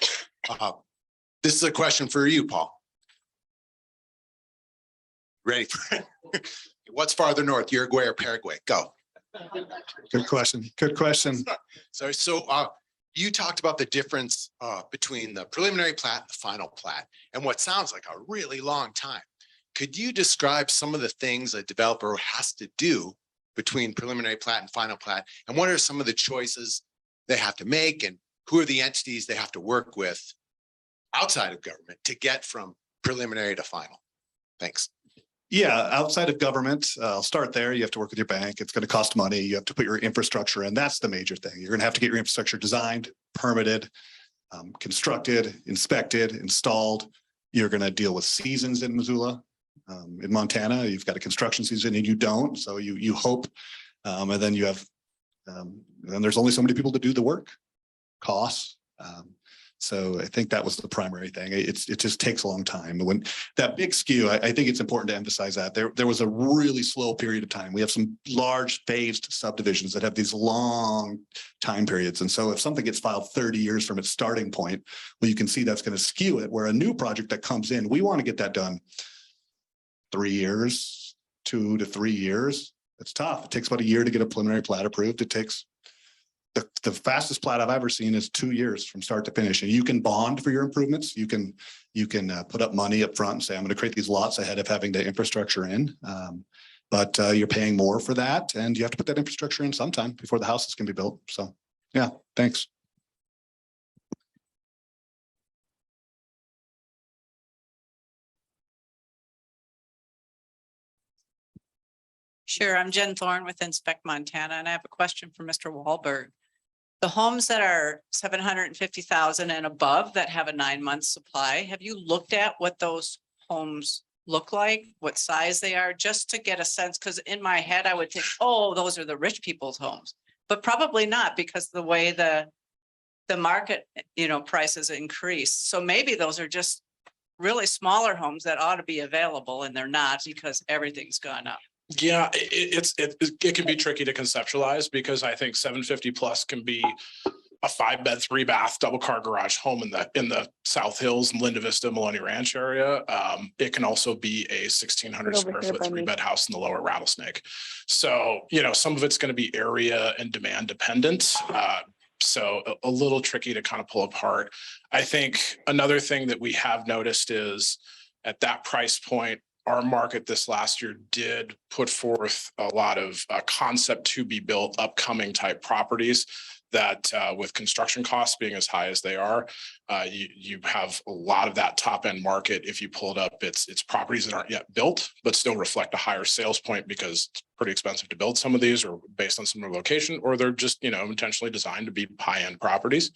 This is a question for you, Paul. Ready for it? What's farther north, Uruguay or Paraguay? Go. Good question. Good question. So you talked about the difference between the preliminary plat and the final plat, and what sounds like a really long time. Could you describe some of the things a developer has to do between preliminary plat and final plat? And what are some of the choices they have to make, and who are the entities they have to work with outside of government to get from preliminary to final? Thanks. Yeah, outside of government, I'll start there. You have to work with your bank. It's going to cost money. You have to put your infrastructure in. That's the major thing. You're going to have to get your infrastructure designed, permitted, constructed, inspected, installed. You're going to deal with seasons in Missoula. In Montana, you've got a construction season and you don't. So you hope, and then you have, then there's only so many people to do the work, costs. So I think that was the primary thing. It just takes a long time. When that big skew, I think it's important to emphasize that there was a really slow period of time. We have some large phased subdivisions that have these long time periods. And so if something gets filed 30 years from its starting point, well, you can see that's going to skew it, where a new project that comes in, we want to get that done 3 years, 2 to 3 years. It's tough. It takes about a year to get a preliminary plat approved. It takes the fastest plat I've ever seen is 2 years from start to finish. And you can bond for your improvements. You can put up money up front and say, I'm going to create these lots ahead of having the infrastructure in. But you're paying more for that. And you have to put that infrastructure in sometime before the houses can be built. So, yeah, thanks. Sure. I'm Jen Thorne with Inspect Montana, and I have a question for Mr. Wahlberg. The homes that are 750,000 and above that have a 9-month supply, have you looked at what those homes look like, what size they are, just to get a sense? Because in my head, I would think, oh, those are the rich people's homes, but probably not, because the way the market, prices increase. So maybe those are just really smaller homes that ought to be available, and they're not because everything's gone up. Yeah, it can be tricky to conceptualize, because I think 750 plus can be a 5-bed, 3-bath, double car garage home in the South Hills and Linda Vista, Maloney Ranch area. It can also be a 1,600 square foot 3-bed house in the lower Rattlesnake. So, some of it's going to be area and demand dependent. So a little tricky to kind of pull apart. I think another thing that we have noticed is at that price point, our market this last year did put forth a lot of concept to be built upcoming type properties that with construction costs being as high as they are, you have a lot of that top end market. If you pull it up, it's properties that aren't yet built, but still reflect a higher sales point because it's pretty expensive to build some of these, or based on some location, or they're just, intentionally designed to be high end properties.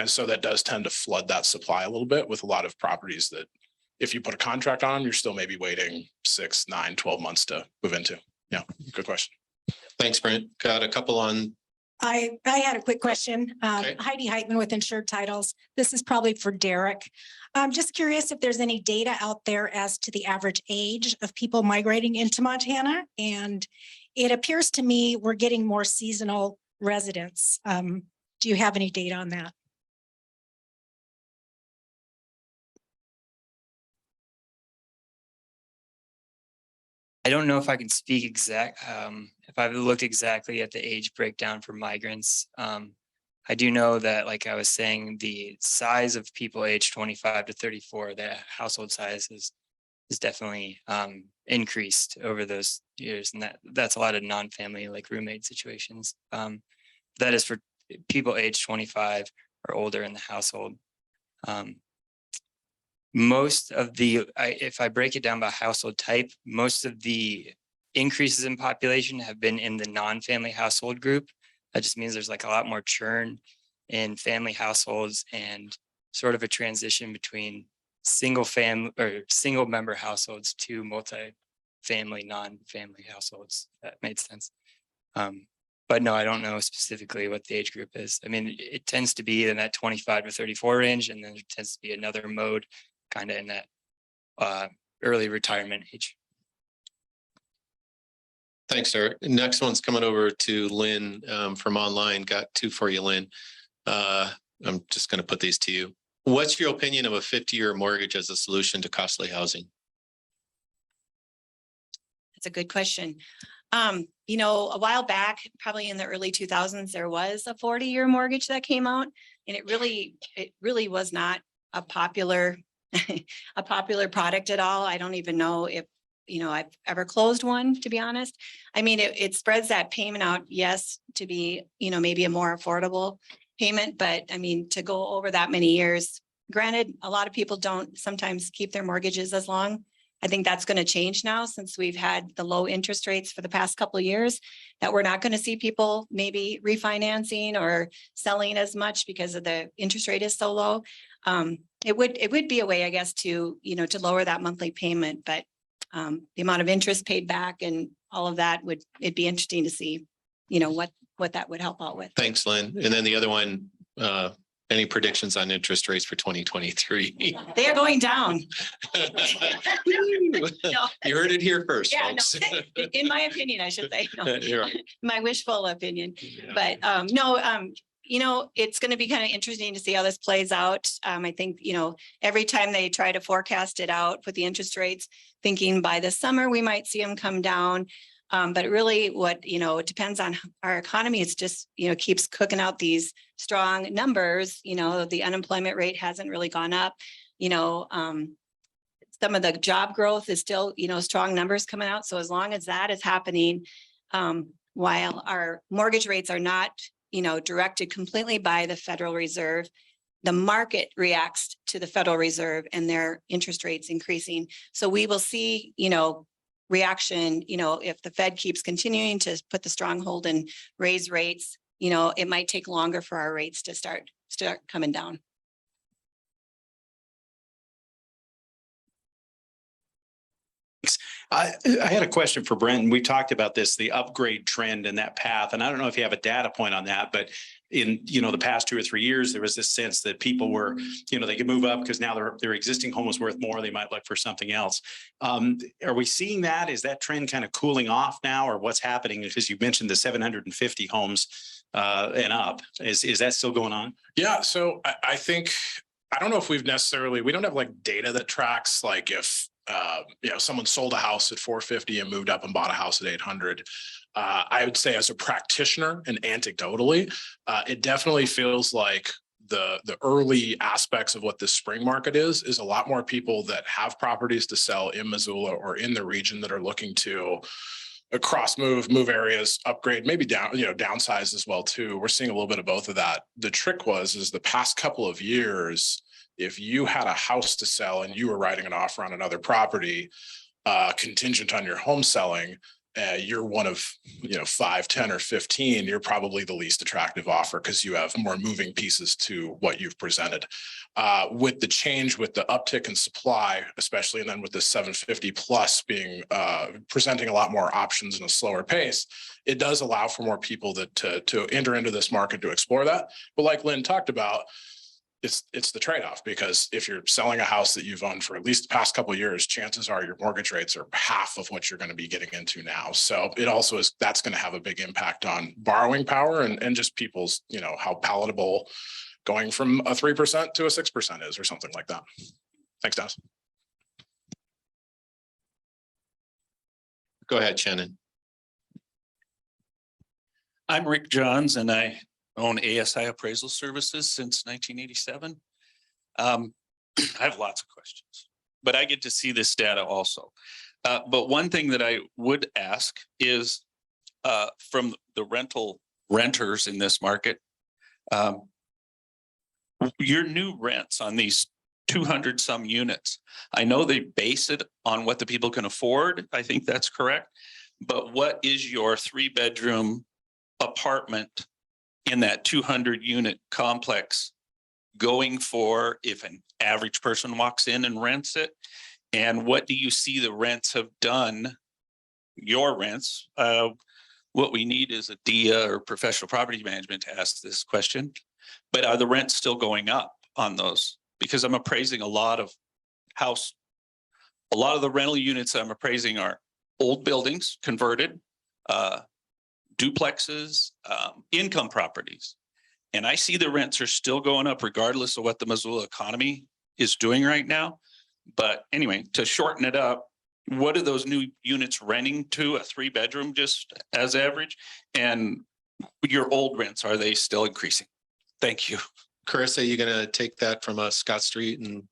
And so that does tend to flood that supply a little bit with a lot of properties that, if you put a contract on them, you're still maybe waiting 6, 9, 12 months to move into. Yeah, good question. Thanks, Brent. Got a couple on I had a quick question. Okay. Heidi Heitman with Insured Titles. This is probably for Derek. I'm just curious if there's any data out there as to the average age of people migrating into Montana. And it appears to me we're getting more seasonal residents. Do you have any data on that? I don't know if I can speak if I've looked exactly at the age breakdown for migrants. I do know that, like I was saying, the size of people aged 25 to 34, the household size is definitely increased over those years. And that's a lot of non-family, like roommate situations. That is for people aged 25 or older in the household. Most of if I break it down by household type, most of the increases in population have been in the non-family household group. That just means there's like a lot more churn in family households and sort of a transition between single member households to multi-family, non-family households. That made sense. But no, I don't know specifically what the age group is. I mean, it tends to be in that 25 to 34 range, and then there tends to be another mode kind of in that early retirement age. Thanks, sir. Next one's coming over to Lynn from online. Got two for you, Lynn. I'm just going to put these to you. What's your opinion of a 50-year mortgage as a solution to costly housing? That's a good question. You know, a while back, probably in the early 2000s, there was a 40-year mortgage that came out, and it really was not a popular product at all. I don't even know if, you know, I've ever closed one, to be honest. I mean, it spreads that payment out, yes, to be, you know, maybe a more affordable payment, but I mean, to go over that many years, granted, a lot of people don't sometimes keep their mortgages as long. I think that's going to change now, since we've had the low interest rates for the past couple of years, that we're not going to see people maybe refinancing or selling as much because of the interest rate is so low. It would be a way, I guess, to, you know, to lower that monthly payment, but the amount of interest paid back and all of that it'd be interesting to see, you know, what that would help out with. Thanks, Lynn. And then the other one, any predictions on interest rates for 2023? They are going down. You heard it here first, Yeah, folks. no, in my opinion, I should say, no, You're right. my wishful opinion, Yeah. but you know, it's going to be kind of interesting to see how this plays out. I think, you know, every time they try to forecast it out with the interest rates, thinking by the summer, we might see them come down. But really it depends on our economy. It's just, you know, keeps cooking out these strong numbers. You know, the unemployment rate hasn't really gone up. You know, some of the job growth is still, you know, strong numbers coming out. So as long as that is happening, while our mortgage rates are not, you know, directed completely by the Federal Reserve, the market reacts to the Federal Reserve and their interest rates increasing. So we will see, you know, reaction, you know, if the Fed keeps continuing to put the stronghold and raise rates, you know, it might take longer for our rates to start coming down. I had a question for Brent. We talked about this, the upgrade trend and that path. And I don't know if you have a data point on that, but in, you know, the past 2 or 3 years, there was this sense that people were, you know, they could move up because now their existing home is worth more. They might look for something else. Are we seeing that? Is that trend kind of cooling off now, or what's happening? Because you mentioned the 750 homes and up. Is that still going on? Yeah, so I think, I don't know if we don't have like data that tracks like if you know, someone sold a house at 450 and moved up and bought a house at 800. I would say as a practitioner and anecdotally, it definitely feels like the early aspects of what this spring market is a lot more people that have properties to sell in Missoula or in the region that are looking to move areas, upgrade, maybe down, you know, downsize as well too. We're seeing a little bit of both of that. The trick is the past couple of years, if you had a house to sell and you were writing an offer on another property, contingent on your home selling, you're one of, 5, 10 or 15, you're probably the least attractive offer because you have more moving pieces to what you've presented. With the change, with the uptick in supply, especially, and then with the 750 plus being presenting a lot more options in a slower pace, it does allow for more people to enter into this market to explore that. But like Lynn talked about, it's the trade-off, because if you're selling a house that you've owned for at least the past couple of years, chances are your mortgage rates are half of what you're going to be getting into now. So it also is, that's going to have a big impact on borrowing power and just people's, how palatable going from a 3% to a 6% is, or something like that. Thanks, Dennis. Go ahead, Shannon. I'm Rick Johns, and I own ASI Appraisal Services since 1987. I have lots of questions, but I get to see this data also. But one thing that I would ask is from the renters in this market, your new rents on these 200 some units, I know they base it on what the people can afford. I think that's correct. But what is your 3-bedroom apartment in that 200 unit complex going for if an average person walks in and rents it? And what do you see the rents have done, your rents? What we need is a DIA or professional property management to ask this question. But are the rents still going up on those? Because I'm appraising a lot of the rental units I'm appraising are old buildings converted, duplexes, income properties. And I see the rents are still going up regardless of what the Missoula economy is doing right now. But anyway, to shorten it up, what are those new units renting to, a 3-bedroom just as average? And your old rents, are they still increasing? Thank you. Carissa, are you going to take that from Scott Street? And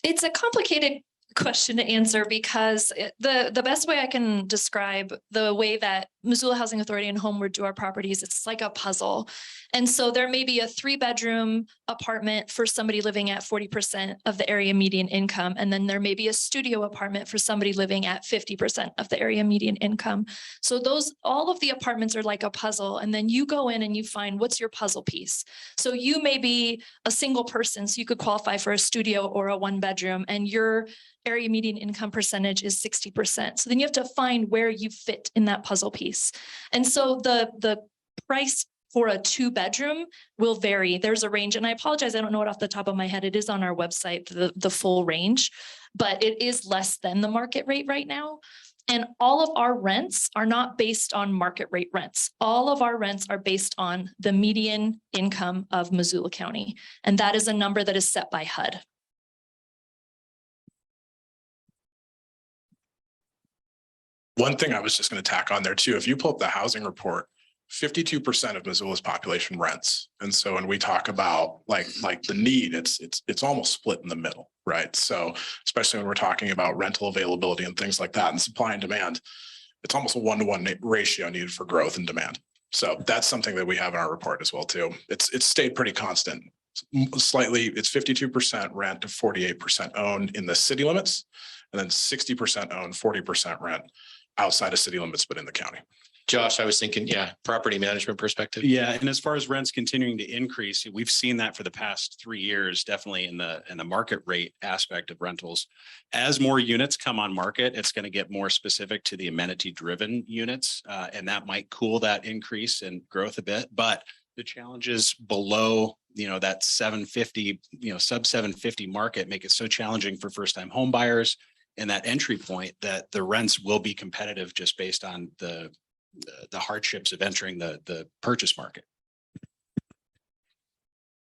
It's a complicated question to answer, because the best way I can describe the way that Missoula Housing Authority and Homeward do our properties, it's like a puzzle. And so there may be a 3-bedroom apartment for somebody living at 40% of the area median income. And then there may be a studio apartment for somebody living at 50% of the area median income. So all of the apartments are like a puzzle. And then you go in and you find what's your puzzle piece. So you may be a single person, so you could qualify for a studio or a 1-bedroom, and your area median income percentage is 60%. So then you have to find where you fit in that puzzle piece. And so the price for a 2-bedroom will vary. There's a range, and I apologize, I don't know it off the top of my head. It is on our website, the full range, but it is less than the market rate right now. And all of our rents are not based on market rate rents. All of our rents are based on the median income of Missoula County. And that is a number that is set by HUD. One thing I was just going to tack on there too, if you pull up the housing report, 52% of Missoula's population rents. And so when we talk about like the need, it's almost split in the middle, right? So especially when we're talking about rental availability and things like that and supply and demand, it's almost a 1-to-1 ratio needed for growth and demand. So that's something that we have in our report as well too. It's stayed pretty constant. Slightly, it's 52% rent to 48% owned in the city limits, and then 60% owned, 40% rent outside of city limits, but in the county. Josh, I was thinking, property management perspective. Yeah, and as far as rents continuing to increase, we've seen that for the past 3 years, definitely in the market rate aspect of rentals. As more units come on market, it's going to get more specific to the amenity driven units, and that might cool that increase in growth a bit. But the challenges below, that 750, sub 750 market make it so challenging for first time home buyers, and that entry point that the rents will be competitive just based on the hardships of entering the purchase market.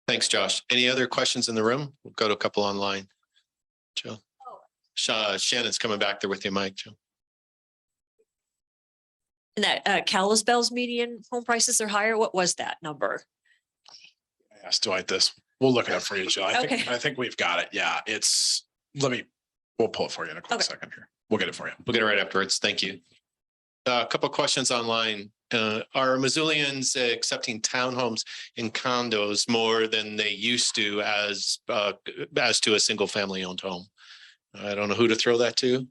Thanks, Josh. Any other questions in the room? We'll go to a couple online. Joe. Shannon's coming back there with your mic, Joe. And that Kalispell's median home prices are higher. What was that number? I asked Dwight this. We'll look it up for you, Jill. I Okay. think we've got it. Yeah, we'll pull it for you in a quick second here. We'll get it for you. We'll get it right afterwards. Thank you. A couple of questions online. Are Missoulians accepting townhomes and condos more than they used to as to a single family owned home? I don't know who to throw that to.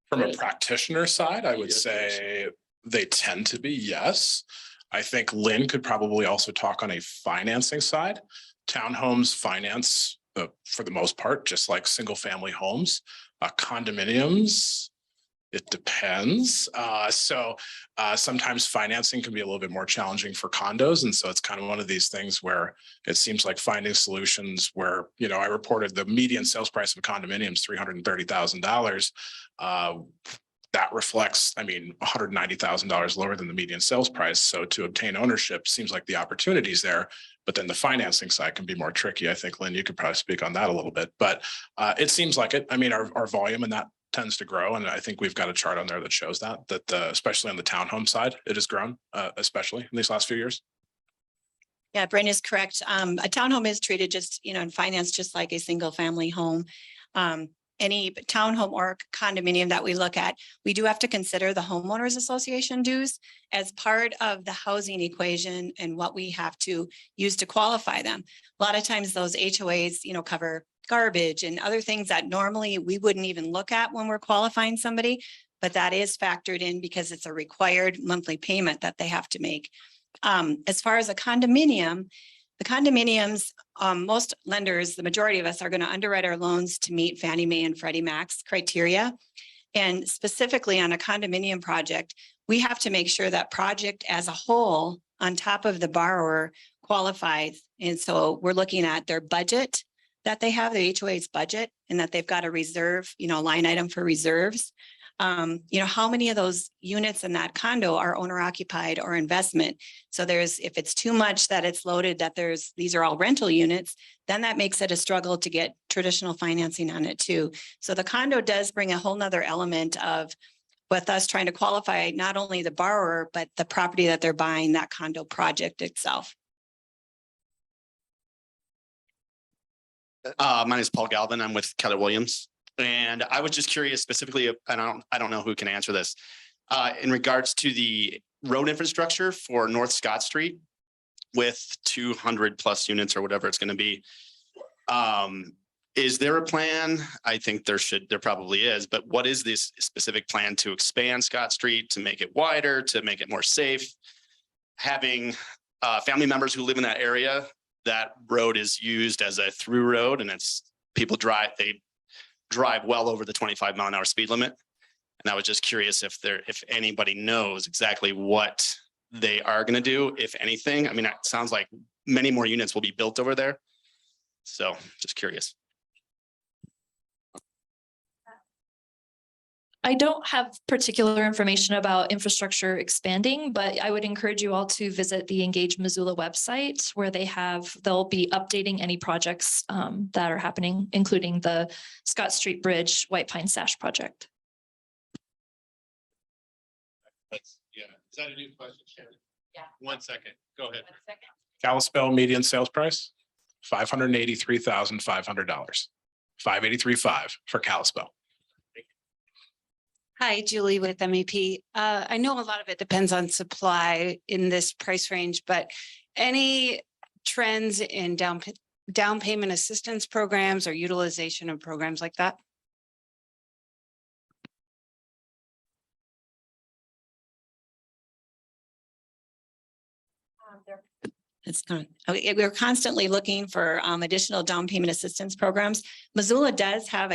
From a practitioner side, I would say they tend to be, yes. I think Lynn could probably also talk on a financing side. Townhomes finance, for the most part, just like single family homes. Condominiums, it depends. Sometimes financing can be a little bit more challenging for condos. And so it's kind of one of these things where it seems like finding solutions where, I reported the median sales price of a condominium is $330,000. That reflects, $190,000 lower than the median sales price. So to obtain ownership seems like the opportunities there, but then the financing side can be more tricky. I think, Lynn, you could probably speak on that a little bit, but it seems like it. Our volume in that tends to grow. And I think we've got a chart on there that shows that especially on the townhome side, it has grown, especially in these last few years. Yeah, Brent is correct. A townhome is treated just, in finance, just like a single family home. Any townhome or condominium that we look at, we do have to consider the homeowners association dues as part of the housing equation and what we have to use to qualify them. A lot of times those HOAs, cover garbage and other things that normally we wouldn't even look at when we're qualifying somebody, but that is factored in because it's a required monthly payment that they have to make. As far as a condominium, the condominiums, most lenders, the majority of us are going to underwrite our loans to meet Fannie Mae and Freddie Mac's criteria. And specifically on a condominium project, we have to make sure that project as a whole on top of the borrower qualifies. And so we're looking at their budget that they have, the HOA's budget, and that they've got a reserve, line item for reserves. How many of those units in that condo are owner occupied or investment? So if it's too much that it's loaded, that these are all rental units, then that makes it a struggle to get traditional financing on it too. So the condo does bring a whole nother element of with us trying to qualify not only the borrower, but the property that they're buying, that condo project itself. My name is Paul Galvin. I'm with Keller Williams. And I was just curious specifically, and I don't know who can answer this, in regards to the road infrastructure for North Scott Street with 200 plus units or whatever it's going to be. Is there a plan? I think there probably is, but what is this specific plan to expand Scott Street, to make it wider, to make it more safe? Having family members who live in that area, that road is used as a through road and they drive well over the 25-mile-an-hour speed limit. And I was just curious if anybody knows exactly what they are going to do, if anything. It sounds like many more units will be built over there. So just curious. I don't have particular information about infrastructure expanding, but I would encourage you all to visit the Engage Missoula website where they'll be updating any projects that are happening, including the Scott Street Bridge White Pine Sash project. Is that a new question, Sharon? Yeah. 1 second. Go ahead. Kalispell median sales price, $583,500. $583,500 for Kalispell. Hi, Julie with MEP. I know a lot of it depends on supply in this price range, but any trends in down payment assistance programs or utilization of programs like that? It's not. We're constantly looking for additional down payment assistance programs. Missoula does have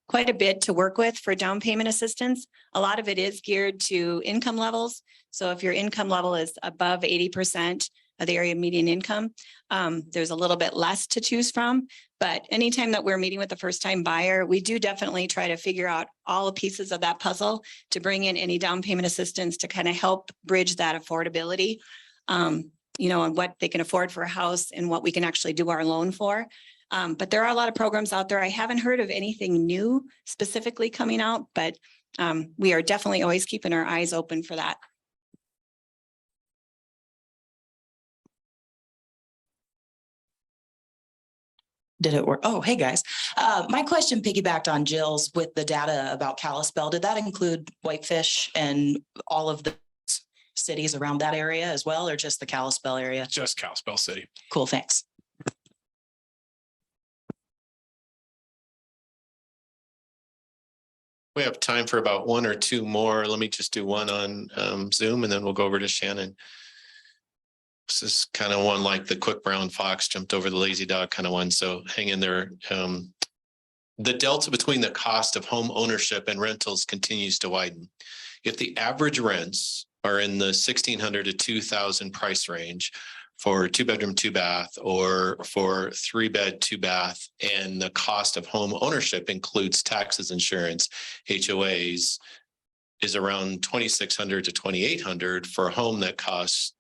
quite a bit to work with for down payment assistance. A lot of it is geared to income levels. So if your income level is above 80% of the area median income, there's a little bit less to choose from. But anytime that we're meeting with the first time buyer, we do definitely try to figure out all the pieces of that puzzle to bring in any down payment assistance to kind of help bridge that affordability. And what they can afford for a house and what we can actually do our loan for. But there are a lot of programs out there. I haven't heard of anything new specifically coming out, but we are definitely always keeping our eyes open for that. Did it work? Oh, hey guys. My question piggybacked on Jill's with the data about Kalispell. Did that include Whitefish and all of the cities around that area as well, or just the Kalispell area? Just Kalispell City. Cool, thanks. We have time for about one or two more. Let me just do one on Zoom and then we'll go over to Shannon. This is kind of one like the quick brown fox jumped over the lazy dog kind of one. So hang in there. The delta between the cost of home ownership and rentals continues to widen. If the average rents are in the 1,600 to 2,000 price range for 2-bedroom, 2-bath, or for 3-bed, 2-bath, and the cost of home ownership includes taxes, insurance, HOAs, is around 2,600 to 2,800 for a home that costs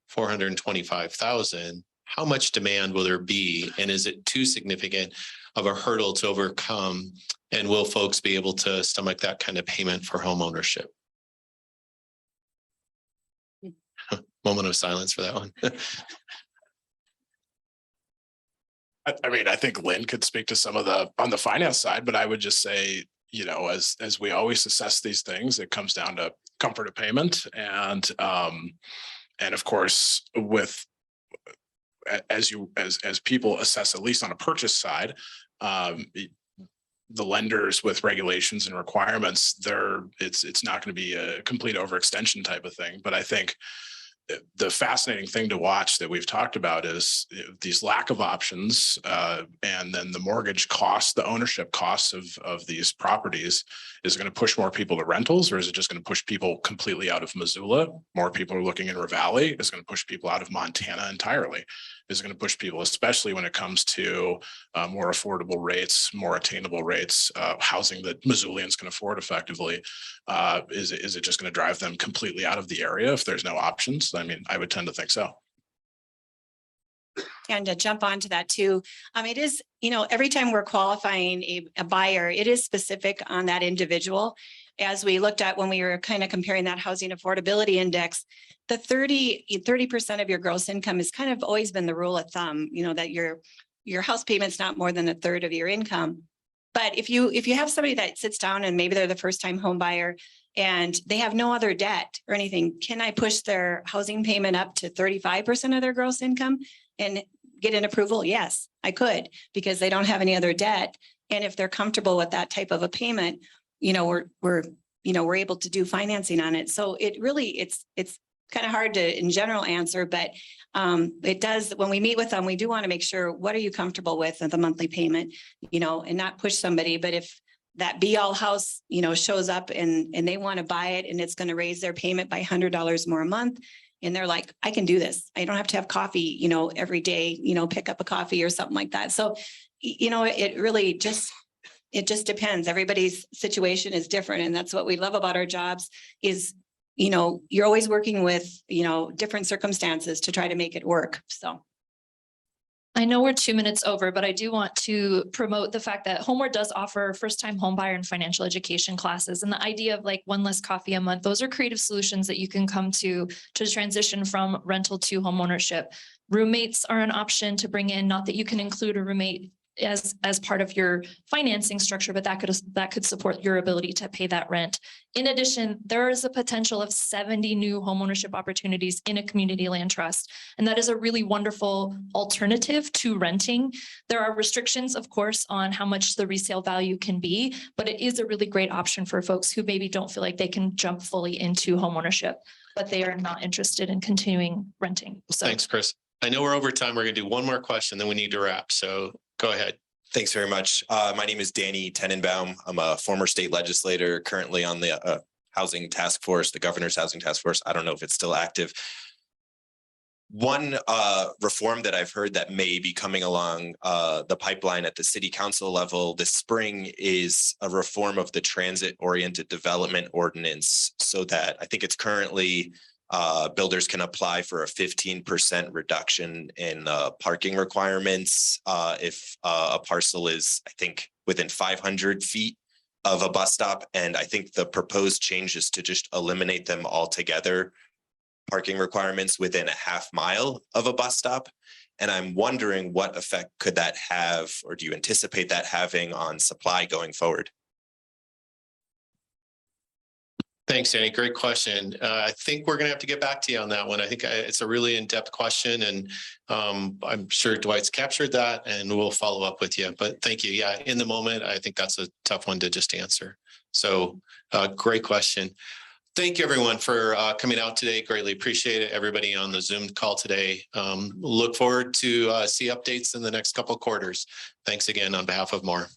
425,000. How much demand will there be? And is it too significant of a hurdle to overcome? And will folks be able to stomach that kind of payment for home ownership? Moment of silence for that one. I mean, I think Lynn could speak to some of on the finance side, but I would just say, you know, as we always assess these things, it comes down to comfort of payment and of course, with as people assess, at least on a purchase side, the lenders with regulations and requirements, it's not going to be a complete overextension type of thing. But I think the fascinating thing to watch that we've talked about is these lack of options, and then the mortgage cost, the ownership costs of these properties. Is it going to push more people to rentals, or is it just going to push people completely out of Missoula? More people are looking in Ravalli. Is it going to push people out of Montana entirely? Is it going to push people, especially when it comes to more affordable rates, more attainable rates, housing that Missoulians can afford effectively? Is it just going to drive them completely out of the area if there's no options? I mean, I would tend to think so. And to jump onto that too, it is, you know, every time we're qualifying a buyer, it is specific on that individual. As we looked at when we were kind of comparing that housing affordability index, the 30% of your gross income has kind of always been the rule of thumb, you know, that your house payment's not more than a third of your income. But if you have somebody that sits down and maybe they're the first time home buyer and they have no other debt or anything, can I push their housing payment up to 35% of their gross income and get an approval? Yes, I could, because they don't have any other debt. And if they're comfortable with that type of a payment, you know, we're able to do financing on it. So it really, it's kind of hard to in general answer, but it does, when we meet with them, we do want to make sure, what are you comfortable with the monthly payment, you know, and not push somebody. But if that be all house, you know, shows up and they want to buy it and it's going to raise their payment by $100 more a month, and they're like, I can do this. I don't have to have coffee, you know, every day, you know, pick up a coffee or something like that. So, you know, it really just depends. Everybody's situation is different. And that's what we love about our jobs is, you know, you're always working with, you know, different circumstances to try to make it work. So. I know we're 2 minutes over, but I do want to promote the fact that Homeward does offer first-time homebuyer and financial education classes. And the idea of like one less coffee a month, those are creative solutions that you can come to transition from rental to homeownership. Roommates are an option to bring in, not that you can include a roommate as part of your financing structure, but that could support your ability to pay that rent. In addition, there is a potential of 70 new homeownership opportunities in a community land trust, and that is a really wonderful alternative to renting. There are restrictions, of course, on how much the resale value can be, but it is a really great option for folks who maybe don't feel like they can jump fully into homeownership, but they are not interested in continuing renting. So thanks, Chris. I know we're over time. We're going to do one more question, then we need to wrap. So go ahead. Thanks very much. My name is Danny Tenenbaum. I'm a former state legislator, currently on the housing task force, the governor's housing task force. I don't know if it's still active. One reform that I've heard that may be coming along the pipeline at the city council level this spring is a reform of the transit-oriented development ordinance, so that I think it's currently builders can apply for a 15% reduction in parking requirements if a parcel is, I think, within 500 feet of a bus stop. And I think the proposed change is to just eliminate them altogether, parking requirements within a half mile of a bus stop. And I'm wondering what effect could that have, or do you anticipate that having on supply going forward? Thanks, Danny. Great question. I think we're going to have to get back to you on that one. I think it's a really in-depth question, and I'm sure Dwight's captured that, and we'll follow up with you. But thank you. Yeah, in the moment, I think that's a tough one to just answer. So great question. Thank you, everyone, for coming out today. Greatly appreciate it. Everybody on the Zoom call today. Look forward to see updates in the next couple of quarters. Thanks again on behalf of More.